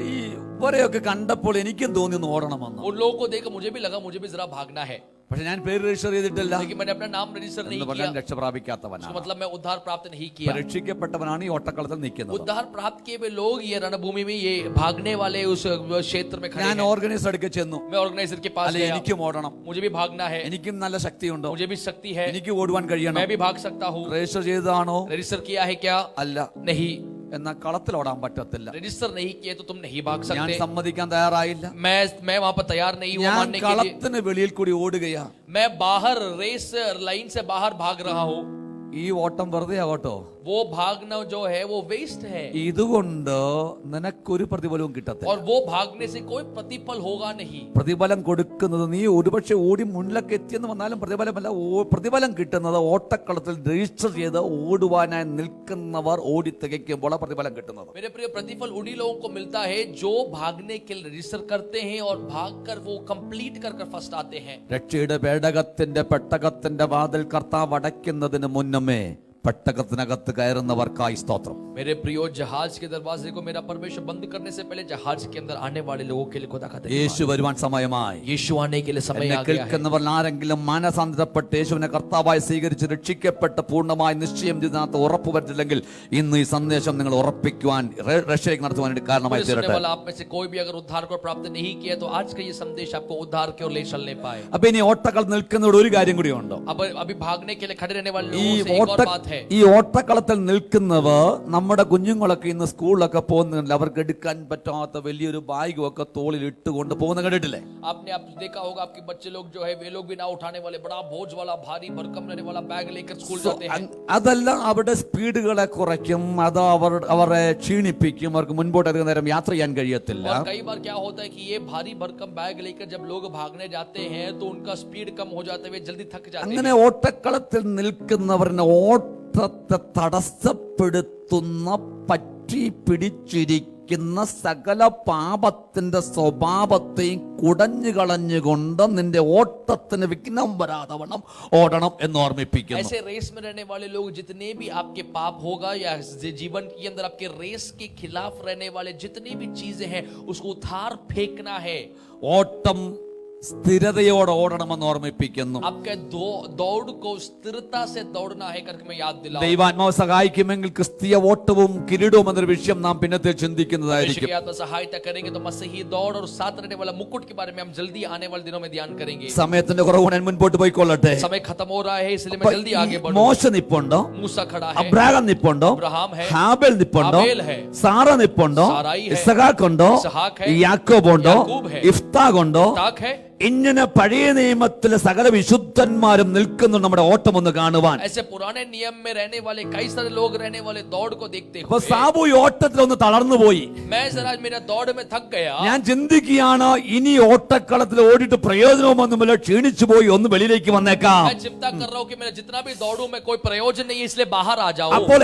S1: ഈ ഇവരെയൊക്കെ കണ്ടപ്പോൾ എനിക്കും തോന്നി ഒന്ന് ഓടണമെന്ന്.
S2: उन लोगों को देखकर मुझे भी लगा मुझे भी जरा भागना है.
S1: പക്ഷെ ഞാൻ പേര് രജിസ്റ്റർ ചെയ്തിട്ടില്ല.
S2: लेकिन मैंने अपना नाम रजिस्टर नहीं किया.
S1: രക്ഷ പ്രാപിക്കാത്തവനാണ്.
S2: इसका मतलब मैं उद्धार प्राप्त नहीं किया.
S1: രക്ഷിക്കപ്പെട്ടവനാണ് ഈ ഓട്ടക്കളത്തിൽ നിൽക്കുന്നത്.
S2: उद्धार प्राप्त किए हुए लोग ये रणभूमि में ये भागने वाले उस क्षेत्र में खड़े
S1: ഞാൻ
S2: हैं.
S1: ഓർഗനൈസർ അടുക്കെ ചെന്നു.
S2: मैं ऑर्गेनाइजर के पास
S1: അല്ലെ
S2: गया.
S1: എനിക്കും ഓടണം,
S2: मुझे भी भागना है.
S1: എനിക്കും നല്ല ശക്തിയുണ്ടോ,
S2: मुझे भी शक्ति है,
S1: എനിക്ക് ഓടുവാൻ കഴിയണം.
S2: मैं भी भाग सकता हूँ.
S1: രജിസ്റ്റർ ചെയ്തതാണോ?
S2: रजिस्टर किया है क्या?
S1: അല്ല.
S2: नहीं.
S1: എന്നാൽ കളത്തിൽ ഓടാൻ പറ്റത്തില്ല.
S2: रजिस्टर नहीं किए तो तुम नहीं भाग
S1: ഞാൻ
S2: सकते.
S1: സമ്മതിക്കാൻ തയ്യാറായില്ല.
S2: मैं वहां पर तैयार नहीं हूँ
S1: ഞാൻ
S2: मानने के लिए.
S1: കളത്തിന് വെളിയിൽ കൂടി ഓടുകയാ.
S2: मैं बाहर रेस लाइन से बाहर भाग रहा हूँ.
S1: ഈ ഓട്ടം വെറുതെ ആകട്ടോ.
S2: वो भागना जो है वो वेस्ट है.
S1: ഇതുകൊണ്ട് നിനക്കൊരു പ്രതിഫലവും കിട്ടത്തില്ല.
S2: और वो भागने से कोई प्रतिफल होगा नहीं.
S1: പ്രതിഫലം കൊടുക്കുന്നത് നീ ഒരുപക്ഷെ ഓടി മുന്നിലൊക്കെ എത്തിയെന്ന് വന്നാലും പ്രതിഫലമല്ല. പ്രതിഫലം കിട്ടുന്നത് ഓട്ടക്കളത്തിൽ രജിസ്റ്റർ ചെയ്ത് ഓടുവാനായി നിൽക്കുന്നവർ ഓടി തികയ്ക്കുമ്പോൾ പ്രതിഫലം കിട്ടുന്നത്.
S2: मेरे प्रिय, प्रतिफल उन्हीं लोगों को मिलता है जो भागने के लिए रजिस्टर करते हैं और भागकर वो कंप्लीट कर फर्स्ट आते हैं.
S1: രക്ഷയുടെ പേടകത്തിന്റെ പെട്ടകത്തിന്റെ വാതിൽ കർത്താവ് അടയ്ക്കുന്നതിന് മുന്നമേ പെട്ടകത്തിനകത്ത് കയറുന്നവർക്കായി സ്തോത്രം.
S2: मेरे प्रियो, जहाज के दरवाजे को मेरा परमेश्वर बंद करने से पहले जहाज के अंदर आने वाले लोगों के लिए खुदा का धन्यवाद.
S1: യേശു വരുവാൻ സമയമായി.
S2: यीशु आने के लिए समय आ गया है.
S1: കേൾക്കുന്നവർ ആരെങ്കിലും മാനസാന്തരപ്പെട്ട് യേശുവിനെ കർത്താവായി സ്വീകരിച്ച് രക്ഷിക്കപ്പെട്ട് പൂർണ്ണമായി നിശ്ചയം ഇതിനകത്ത് ഉറപ്പ് വരുത്തില്ലെങ്കിൽ ഇന്ന് ഈ സന്ദേശം നിങ്ങൾ ഉറപ്പിക്കുവാൻ രക്ഷയ്ക്ക് നടത്തുവാനായിട്ട് കാരണമായി തീരട്ടെ.
S2: आप में से कोई भी अगर उद्धार को प्राप्त नहीं किया तो आज का ये संदेश आपको उद्धार की ओर ले चलने पाए.
S1: അപ്പൊ ഇനി ഓട്ടക്കള നിൽക്കുന്നതോട് ഒരു കാര്യം കൂടി ഉണ്ടോ.
S2: अब अभी भागने के लिए खड़े रहने वाले
S1: ഈ
S2: लोगों से एक और बात है.
S1: ഈ ഓട്ടക്കളത്തിൽ നിൽക്കുന്നവർ നമ്മുടെ കുഞ്ഞുങ്ങളൊക്കെ ഇന്ന് സ്കൂളിലൊക്കെ പോകുന്നുണ്ട്. അവർക്ക് എടുക്കാൻ പറ്റാത്ത വലിയൊരു ബാഗും ഒക്കെ തോളിൽ ഇട്ടുകൊണ്ട് പോകുന്ന കണ്ടിട്ടില്ലേ.
S2: आपने आप देखा होगा आपके बच्चे लोग जो है वे लोग भी ना उठाने वाले बड़ा बोझ वाला भारी भरकम रहने वाला बैग लेकर स्कूल जाते हैं.
S1: അതെല്ലാം അവരുടെ സ്പീഡുകളെ കുറയ്ക്കും. അത് അവരെ ക്ഷീണിപ്പിക്കും. അവർക്ക് മുൻപോട്ട് അധികം നേരം യാത്ര ചെയ്യാൻ കഴിയത്തില്ല.
S2: और कई बार क्या होता है कि ये भारी भरकम बैग लेकर जब लोग भागने जाते हैं तो उनका स्पीड कम हो जाता है, वे जल्दी थक जाते हैं.
S1: അങ്ങനെ ഓട്ടക്കളത്തിൽ നിൽക്കുന്നവരുടെ ഓട്ടത്തെ തടസ്സപ്പെടുത്തുന്ന പറ്റി പിടിച്ചിരിക്കുന്ന സകല പാപത്തിന്റെ സ്വഭാവത്തെയും കുടഞ്ഞു കളഞ്ഞുകൊണ്ട് നിന്റെ ഓട്ടത്തിന് വിഘ്നം വരാതവണ്ണം ഓടണം എന്ന് ഓർമ്മിപ്പിക്കുന്നു.
S2: ऐसे रेस में रहने वाले लोग जितने भी आपके पाप होगा या जीवन के अंदर आपके रेस के खिलाफ रहने वाले जितनी भी चीजें हैं उसको उतार फेंकना है.
S1: ഓട്ടം സ്ഥിരതയോടെ ഓടണമെന്ന് ഓർമ്മിപ്പിക്കുന്നു.
S2: आपके दौड़ को स्थिरता से दौड़ना है करके मैं याद दिलाऊं.
S1: ദൈവാത്മാവ് സഹായിക്കുമെങ്കിൽ ക്രിസ്തീയ ഓട്ടവും കിരീടവും എന്നൊരു വിഷയം നാം പിന്നത്തെ ചിന്തിക്കുന്നതായിരിക്കും.
S2: सहायता करेंगे तो मसीही दौड़ और साथ रहने वाला मुकुट के बारे में हम जल्दी आने वाले दिनों में ध्यान करेंगे.
S1: സമയത്തിന്റെ കുറവ് ഞാൻ മുൻപോട്ട് പോയിക്കൊള്ളട്ടെ.
S2: समय खत्म हो रहा है इसलिए मैं जल्दी आगे बढ़ूं.
S1: മോശ നിപ്പുണ്ടോ,
S2: मूसा खड़ा है,
S1: അബ്രാഹാം നിപ്പുണ്ടോ,
S2: अब्राहम है,
S1: ഹാബേൽ നിപ്പുണ്ടോ,
S2: हाबेल है,
S1: സാറ നിപ്പുണ്ടോ,
S2: साराई है,
S1: ഇസഹാക്ക് ഉണ്ടോ,
S2: इसहाक है,
S1: യാക്കോബ് ഉണ്ടോ,
S2: याकूब है,
S1: ഇഫ്താഖ് ഉണ്ടോ.
S2: ताक है.
S1: ഇങ്ങനെ പഴയ നിയമത്തിലെ സകല വിശുദ്ധന്മാരും നിൽക്കുന്നു നമ്മുടെ ഓട്ടം ഒന്ന് കാണുവാൻ.
S2: ऐसे पुराने नियम में रहने वाले कई सारे लोग रहने वाले दौड़ को देखते
S1: അപ്പൊ
S2: हुए
S1: സാബു ഈ ഓട്ടത്തിൽ ഒന്ന് തളർന്നു പോയി.
S2: मैं जरा मेरा दौड़ में थक गया.
S1: ഞാൻ ചിന്തിക്കുകയാണ് ഇനി ഓട്ടക്കളത്തിൽ ഓടിയിട്ട് പ്രയോജനമൊന്നുമില്ല, ക്ഷീണിച്ചു പോയി, ഒന്ന് വെളിയിലേക്ക് വന്നേക്കാം.
S2: मैं चिंता कर रहा हूँ कि मेरा जितना भी दौड़ूं में कोई प्रयोजन नहीं है इसलिए बाहर आ जाओ.
S1: അപ്പോൾ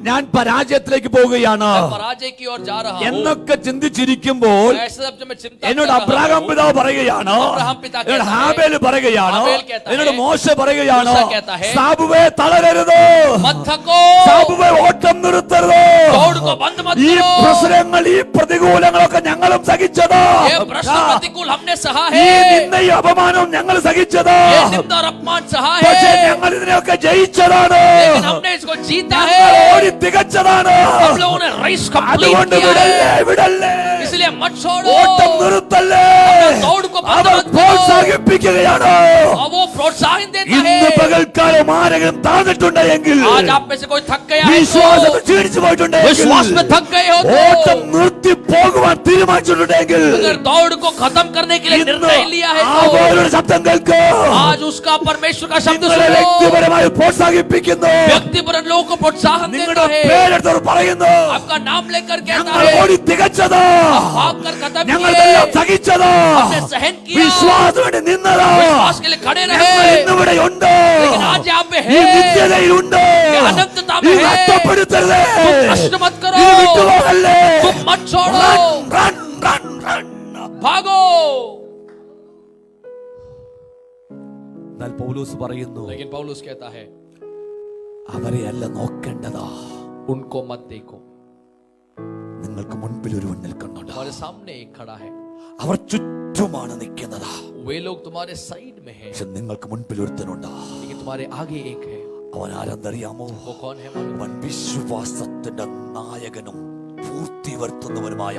S1: ഞാൻ പരാജയത്തിലേക്ക് പോവുകയാണ്
S2: मैं पराजय की ओर जा रहा हूँ.
S1: എന്നൊക്കെ ചിന്തിച്ചിരിക്കുമ്പോൾ
S2: ऐसे जब मैं चिंता
S1: എന്നോട്
S2: कर रहा
S1: അബ്രാഹാം
S2: हूँ,
S1: പിതാവ് പറയുകയാണ്,
S2: अब्राहम पिता
S1: എന്നോട്
S2: कहता है,
S1: ഹാബേല് പറയുകയാണ്,
S2: हाबेल कहता है,
S1: എന്നോട് മോശ പറയുകയാണ്,
S2: मूसा कहता है,
S1: സാബുവേ തളരരുത്,
S2: मत थको,
S1: സാബുവേ ഓട്ടം നിർത്തരുത്.
S2: दौड़ को बंद मत
S1: ഈ
S2: करो.
S1: പ്രശ്നങ്ങൾ ഈ പ്രതികൂലങ്ങളൊക്കെ ഞങ്ങളും സഹിച്ചത്,
S2: ये प्रश्न प्रतिकूल हमने सहा
S1: ഈ
S2: है,
S1: നിന്ദയും അപമാനവും ഞങ്ങൾ സഹിച്ചത്,
S2: ये निंदा और अपमान सहा
S1: പക്ഷേ
S2: है,
S1: ഞങ്ങൾ ഇതിനെയൊക്കെ ജയിച്ചതാണ്,
S2: लेकिन हमने इसको जीता
S1: ഞങ്ങൾ
S2: है.
S1: ഓടി തികച്ചതാണ്.
S2: हम लोगों ने रेस कंप्लीट
S1: അതുകൊണ്ട്
S2: किया
S1: വിടല്ലേ
S2: है,
S1: വിടല്ലേ,
S2: इसलिए मत छोड़ो.
S1: ഓട്ടം നിർത്തല്ലേ.
S2: दौड़ को बंद
S1: അവർ
S2: मत करो.
S1: പ്രോത്സാഹിപ്പിക്കുകയാണ്.
S2: और वो प्रोत्साहन देता
S1: ഇന്ന്
S2: है.
S1: പകൽക്കാലം ആരെങ്കിലും താഴ്ന്നിട്ടുണ്ടെങ്കിൽ,
S2: आज आप में से कोई थक गया है
S1: വിശ്വാസം
S2: तो,
S1: ക്ഷീണിച്ചു പോയിട്ടുണ്ടെങ്കിൽ,
S2: विश्वास में थक गए हो
S1: ഓട്ടം
S2: तो,
S1: നിർത്തി പോകുവാൻ തീരുമാനിച്ചിട്ടുണ്ടെങ്കിൽ,
S2: अगर दौड़ को खत्म करने के लिए
S1: ഇന്ന്
S2: निर्णय लिया है
S1: ആ
S2: तो
S1: ഒരു ശബ്ദം കേൾക്കൂ.
S2: आज उसका परमेश्वर का शब्द
S1: നിങ്ങളെ
S2: सुनो.
S1: വ്യക്തിപരമായി പ്രോത്സാഹിപ്പിക്കുന്നു.
S2: व्यक्तिपरक लोगों को प्रोत्साहन देता
S1: നിങ്ങളുടെ
S2: है.
S1: പേരെടുത്തവർ പറയുന്നു,
S2: आपका नाम लेकर कहता
S1: ഞങ്ങൾ
S2: है,
S1: ഓടി തികച്ചത്,
S2: भाग कर खत्म
S1: ഞങ്ങളെല്ലാം
S2: किए,
S1: സഹിച്ചത്,
S2: हमने सहन किया,
S1: വിശ്വാസത്തിന് നിന്നതാ.
S2: विश्वास के लिए खड़े रहे,
S1: ഇന്നിവിടെ ഉണ്ട്.
S2: लेकिन आज यहाँ पे
S1: ഈ
S2: है,
S1: നിത്യതയിലുണ്ട്.
S2: ये अनंतता
S1: നീ
S2: में है,
S1: നഷ്ടപ്പെടുത്തരുതേ.
S2: तुम नष्ट मत करो,
S1: നീ വിട്ടുപോകല്ലേ.
S2: तुम मत छोड़ो,
S1: Run, run, run.
S2: भागो.
S1: എന്നാൽ പൗലോസ് പറയുന്നു,
S2: लेकिन पौलुस कहता है
S1: അവരെ അല്ല നോക്കേണ്ടതാ,
S2: उनको मत देखो,
S1: നിങ്ങൾക്ക് മുൻപിൽ ഒരുവൻ നിൽക്കുന്നുണ്ട്.
S2: तुम्हारे सामने एक खड़ा है,
S1: അവർ ചുറ്റുമാണ് നിൽക്കുന്നത്.
S2: वे लोग तुम्हारे साइड में है,
S1: പക്ഷെ നിങ്ങൾക്ക് മുൻപിൽ ഒരുത്തനുണ്ട്.
S2: लेकिन तुम्हारे आगे एक है.
S1: അവൻ ആരെന്നറിയാമോ?
S2: वो कौन है मालूम?
S1: അവൻ വിശ്വാസത്തിന്റെ നായകനും പൂർത്തി വരുത്തുന്നവനുമായ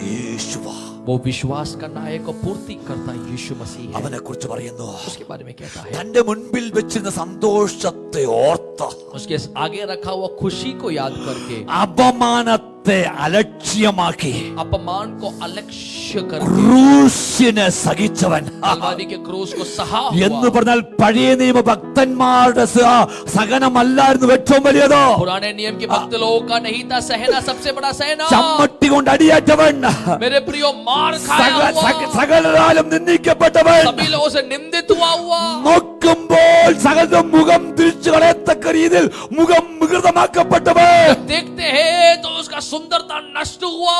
S1: യേശുവാ.
S2: वो विश्वास का नायक और पूर्ति करता यीशु मसीह है.
S1: അവനെ കുറിച്ച് പറയുന്നു,
S2: उसके बारे में कहता है,
S1: തന്റെ മുൻപിൽ വെച്ചിരുന്ന സന്തോഷത്തെ ഓർത്ത്
S2: उसके आगे रखा हुआ खुशी को याद करके
S1: അപമാനത്തെ അലക്ഷ്യമാക്കി
S2: अपमान को अलक्ष्य करके
S1: ക്രൂശിനെ സഹിച്ചവൻ.
S2: कलवारी के क्रूस को सहा
S1: എന്ന്
S2: हुआ.
S1: പറഞ്ഞാൽ പഴയ നിയമ ഭക്തന്മാരുടെ സഹനമല്ലായിരുന്നു ഏറ്റവും വലിയത്.
S2: पुराने नियम के भक्त लोगों का नहीं था सहना सबसे बड़ा सहना.
S1: ചമ്മട്ടി കൊണ്ട് അടിയേറ്റവൻ,
S2: मेरे प्रियो मार खाया हुआ,
S1: സകലരാലും നിന്ദിക്കപ്പെട്ടവൻ,
S2: सभी लोगों से निंदित हुआ
S1: നോക്കുമ്പോൾ സകലതും മുഖം തിരിച്ചു കളയത്തക്ക രീതിയിൽ മുഖം വികൃതമാക്കപ്പെട്ടവൻ,
S2: देखते हैं तो उसका सुंदरता नष्ट हुआ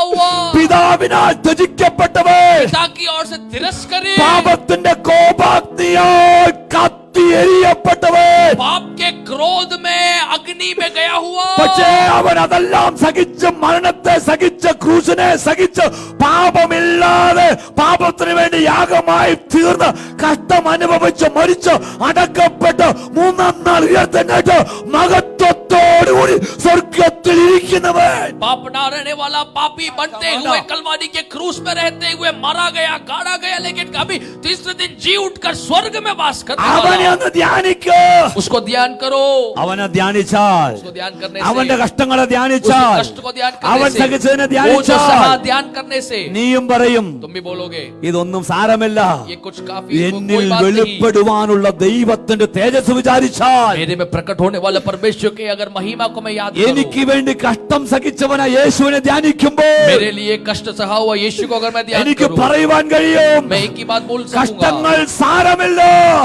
S1: പിതാവിനാൽ ത്യജിക്കപ്പെട്ടവൻ,
S2: पिता की ओर से तिरस्कृत,
S1: പാപത്തിന്റെ കോപാഗ്നിയാൽ കത്തി എരിയപ്പെട്ടവൻ.
S2: पाप के क्रोध में अग्नि में गया हुआ.
S1: പക്ഷേ അവൻ അതെല്ലാം സഹിച്ച്, മരണത്തെ സഹിച്ച്, ക്രൂശിനെ സഹിച്ച്, പാപമില്ലാതെ പാപത്തിന് വേണ്ടി യാഗമായി തീർന്ന് കഷ്ടം അനുഭവിച്ച് മരിച്ച് അടക്കപ്പെട്ട് മൂന്നാം നാൾ ഉയർത്തെഴുന്നേറ്റ് മഹത്വത്തോടുകൂടി സ്വർഗ്ഗത്തിൽ ഇരിക്കുന്നവൻ.
S2: पाप ना रहने वाला पापी बनते हुए कलवारी के क्रूस में रहते हुए मारा गया, गाड़ा गया, लेकिन कभी तीसरे दिन जी उठकर स्वर्ग में वास करने
S1: അവനെ
S2: वाला.
S1: ഒന്ന് ധ്യാനിക്കൂ.
S2: उसको ध्यान करो,
S1: അവനെ ധ്യാനിച്ചാൽ,
S2: उसको ध्यान करने
S1: അവന്റെ
S2: से,
S1: കഷ്ടങ്ങളെ
S2: उसके
S1: ധ്യാനിച്ചാൽ,
S2: कष्ट को ध्यान
S1: അവൻ
S2: करने से,
S1: സഹിച്ചതിനെ
S2: वो जो
S1: ധ്യാനിച്ചാൽ
S2: सहा ध्यान करने से
S1: നീയും പറയും,
S2: तुम भी बोलोगे
S1: ഇതൊന്നും സാരമില്ല,
S2: ये कुछ काफी
S1: എന്നിൽ
S2: कोई बात नहीं.
S1: വെളിപ്പെടുവാനുള്ള ദൈവത്തിന്റെ തേജസ് വിചാരിച്ചാൽ,
S2: मेरे में प्रकट होने वाले परमेश्वर के अगर महिमा को मैं याद
S1: എനിക്ക്
S2: करूं,
S1: വേണ്ടി കഷ്ടം സഹിച്ചവനാ യേശുവിനെ ധ്യാനിക്കുമ്പോൾ
S2: मेरे लिए कष्ट सहा हुआ यीशु को अगर मैं ध्यान
S1: എനിക്ക്
S2: करूं,
S1: പറയുവാൻ കഴിയും,
S2: मैं एक ही बात बोल सकूंगा,
S1: കഷ്ടങ്ങൾ സാരമില്ല.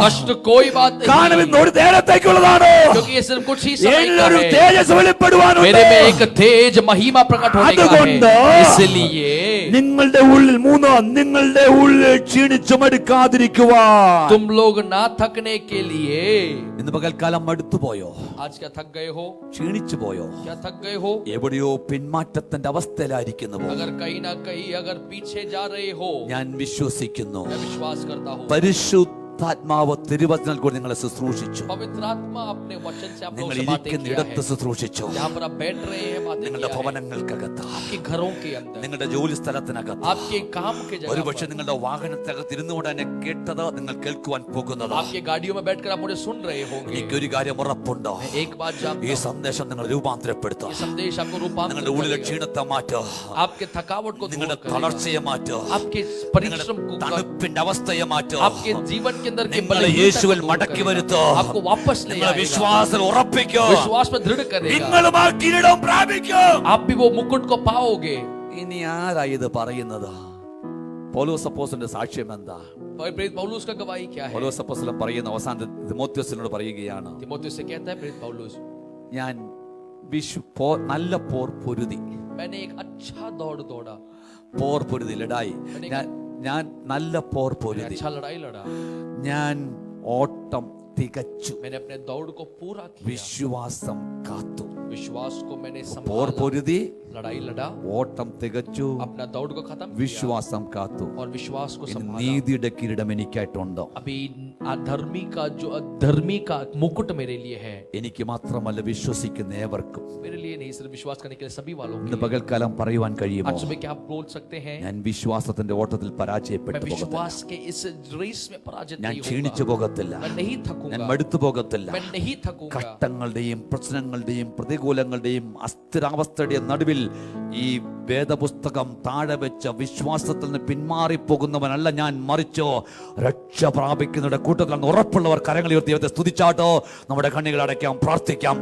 S2: कष्ट कोई बात
S1: കാരണം
S2: नहीं,
S1: ഇന്ന് ഒരു നേരത്തേക്കുള്ളതാണ്.
S2: क्योंकि ये सिर्फ कुछ ही समय का
S1: എന്നിലൊരു
S2: है.
S1: തേജസ് വെളിപ്പെടുവാനുണ്ട്.
S2: मेरे में एक तेज महिमा प्रकट होने का
S1: അതുകൊണ്ട്
S2: है. इसलिए
S1: നിങ്ങളുടെ ഉള്ളിൽ നിങ്ങളുടെ ഉള്ളിൽ ക്ഷീണിച്ചു മടുക്കാതിരിക്കുവാൻ.
S2: तुम लोग ना थकने के लिए,
S1: ഇന്ന് പകൽക്കാലം മടുത്തു പോയോ?
S2: आज क्या थक गए हो?
S1: ക്ഷീണിച്ചു പോയോ?
S2: क्या थक गए हो?
S1: എവിടെയോ പിന്മാറ്റത്തിന്റെ അവസ്ഥയിലായിരിക്കുന്നു.
S2: अगर कहीं ना कहीं अगर पीछे जा रहे हो,
S1: ഞാൻ വിശ്വസിക്കുന്നു,
S2: मैं विश्वास करता हूँ
S1: പരിശുദ്ധാത്മാവ് തിരുവചനം കൊണ്ട് നിങ്ങളെ ശുശ്രൂഷിച്ചു.
S2: पवित्र आत्मा अपने वचन से आप लोगों
S1: നിങ്ങൾ
S2: से बातें
S1: ഇരിക്കുന്ന
S2: किया है.
S1: ഇടത്ത് ശുശ്രൂഷിച്ചു.
S2: जहाँ पर आप बैठ रहे हैं बातें
S1: നിങ്ങളുടെ
S2: किया है.
S1: ഭവനങ്ങൾക്കകത്ത്,
S2: आपके घरों के अंदर,
S1: നിങ്ങളുടെ ജോലി സ്ഥലത്തിനകത്ത്,
S2: आपके काम के जगह
S1: ഒരുപക്ഷെ
S2: पर,
S1: നിങ്ങളുടെ വാഹനത്തിനകത്ത് ഇരുന്നുകൊണ്ട് എന്നെ കേട്ടത് നിങ്ങൾ കേൾക്കുവാൻ പോകുന്നത്.
S2: आपके गाड़ियों में बैठकर आप मुझे सुन रहे होंगे.
S1: എനിക്കൊരു കാര്യം ഉറപ്പുണ്ട്,
S2: मैं एक बात जानता
S1: ഈ
S2: हूँ,
S1: സന്ദേശം നിങ്ങൾ രൂപാന്തരപ്പെടുത്തുക.
S2: ये संदेश आपको रूपांतरित
S1: നിങ്ങളുടെ ഉള്ളിലെ
S2: करेगा.
S1: ക്ഷീണത്തെ മാറ്റുക,
S2: आपके थकावट को दूर
S1: നിങ്ങളുടെ
S2: करेगा.
S1: തളർച്ചയെ മാറ്റുക,
S2: आपके
S1: നിങ്ങളുടെ
S2: परिश्रम को,
S1: തണുപ്പിന്റെ അവസ്ഥയെ മാറ്റുക.
S2: आपके जीवन के अंदर के
S1: നിങ്ങളെ
S2: बलहीनता
S1: യേശുവിൽ
S2: को दूर
S1: മടക്കി
S2: करेगा.
S1: വരുത്തുക.
S2: आपको वापस ले
S1: നിങ്ങളെ
S2: आएगा.
S1: വിശ്വാസം ഉറപ്പിക്കുക.
S2: विश्वास में दृढ़ करेगा.
S1: നിങ്ങളും ആ കിരീടം പ്രാപിക്കും.
S2: आप भी वो मुकुट को पाओगे.
S1: ഇനി ആരാ ഇത് പറയുന്നത്? പൗലോസ് അപ്പോസ്തലന്റെ സാക്ഷ്യം എന്താ?
S2: प्रेरित पौलुस का गवाही क्या है?
S1: പൗലോസ് അപ്പോസ്തലൻ പറയുന്ന അവസാന തിമോഥെയോസിനോട് പറയുകയാണ്,
S2: तीमुथियुस से कहता है प्रेरित पौलुस,
S1: ഞാൻ നല്ല പോർ പൊരുതി.
S2: मैंने एक अच्छा दौड़ दौड़ा.
S1: പോർ പൊരുതി, ലഡായി. ഞാൻ നല്ല പോർ
S2: मैंने
S1: പൊരുതി.
S2: अच्छा लड़ाई लड़ा.
S1: ഞാൻ ഓട്ടം തികച്ചു.
S2: मैंने अपने दौड़ को पूरा किया.
S1: വിശ്വാസം കാത്തു.
S2: विश्वास को मैंने
S1: പോർ
S2: संभाला.
S1: പൊരുതി,
S2: लड़ाई लड़ा,
S1: ഓട്ടം തികച്ചു,
S2: अपना दौड़ को खत्म किया
S1: വിശ്വാസം കാത്തു.
S2: और विश्वास को
S1: ഇനി
S2: संभाला.
S1: നീതിയുടെ കിരീടം എനിക്കായിട്ടുണ്ടോ?
S2: अभी अधर्मी का मुकुट मेरे लिए है.
S1: എനിക്ക് മാത്രമല്ല, വിശ്വസിക്കുന്ന ഏവർക്കും.
S2: मेरे लिए नहीं, सिर्फ विश्वास करने के लिए सभी वालों के
S1: ഇന്ന്
S2: लिए.
S1: പകൽക്കാലം പറയുവാൻ കഴിയുമോ?
S2: आज सुबह क्या आप बोल सकते हैं?
S1: ഞാൻ വിശ്വാസത്തിന്റെ ഓട്ടത്തിൽ
S2: मैं
S1: പരാജയപ്പെട്ടു പോകത്തില്ല.
S2: विश्वास के इस रेस में पराजित
S1: ഞാൻ
S2: नहीं
S1: ക്ഷീണിച്ചു
S2: होगा.
S1: പോകത്തില്ല.
S2: मैं नहीं
S1: ഞാൻ
S2: थकूंगा.
S1: മടുത്തു പോകത്തില്ല.
S2: मैं नहीं थकूंगा.
S1: കഷ്ടങ്ങളുടെയും പ്രശ്നങ്ങളുടെയും പ്രതികൂലങ്ങളുടെയും അസ്ഥിരാവസ്ഥയുടെയും നടുവിൽ ഈ വേദപുസ്തകം താഴെ വെച്ച വിശ്വാസത്തിൽ നിന്ന് പിന്മാറിപ്പോകുന്നവനല്ല ഞാൻ, മറിച്ചോ രക്ഷ പ്രാപിക്കുന്നവരുടെ കൂട്ടത്തിൽ ഉറപ്പുള്ളവർ കരങ്ങൾ ഉയർത്തി ദൈവത്തെ സ്തുതിച്ചാട്ടോ. നമ്മുടെ കണ്ണുകൾ അടയ്ക്കാം, പ്രാർത്ഥിക്കാം.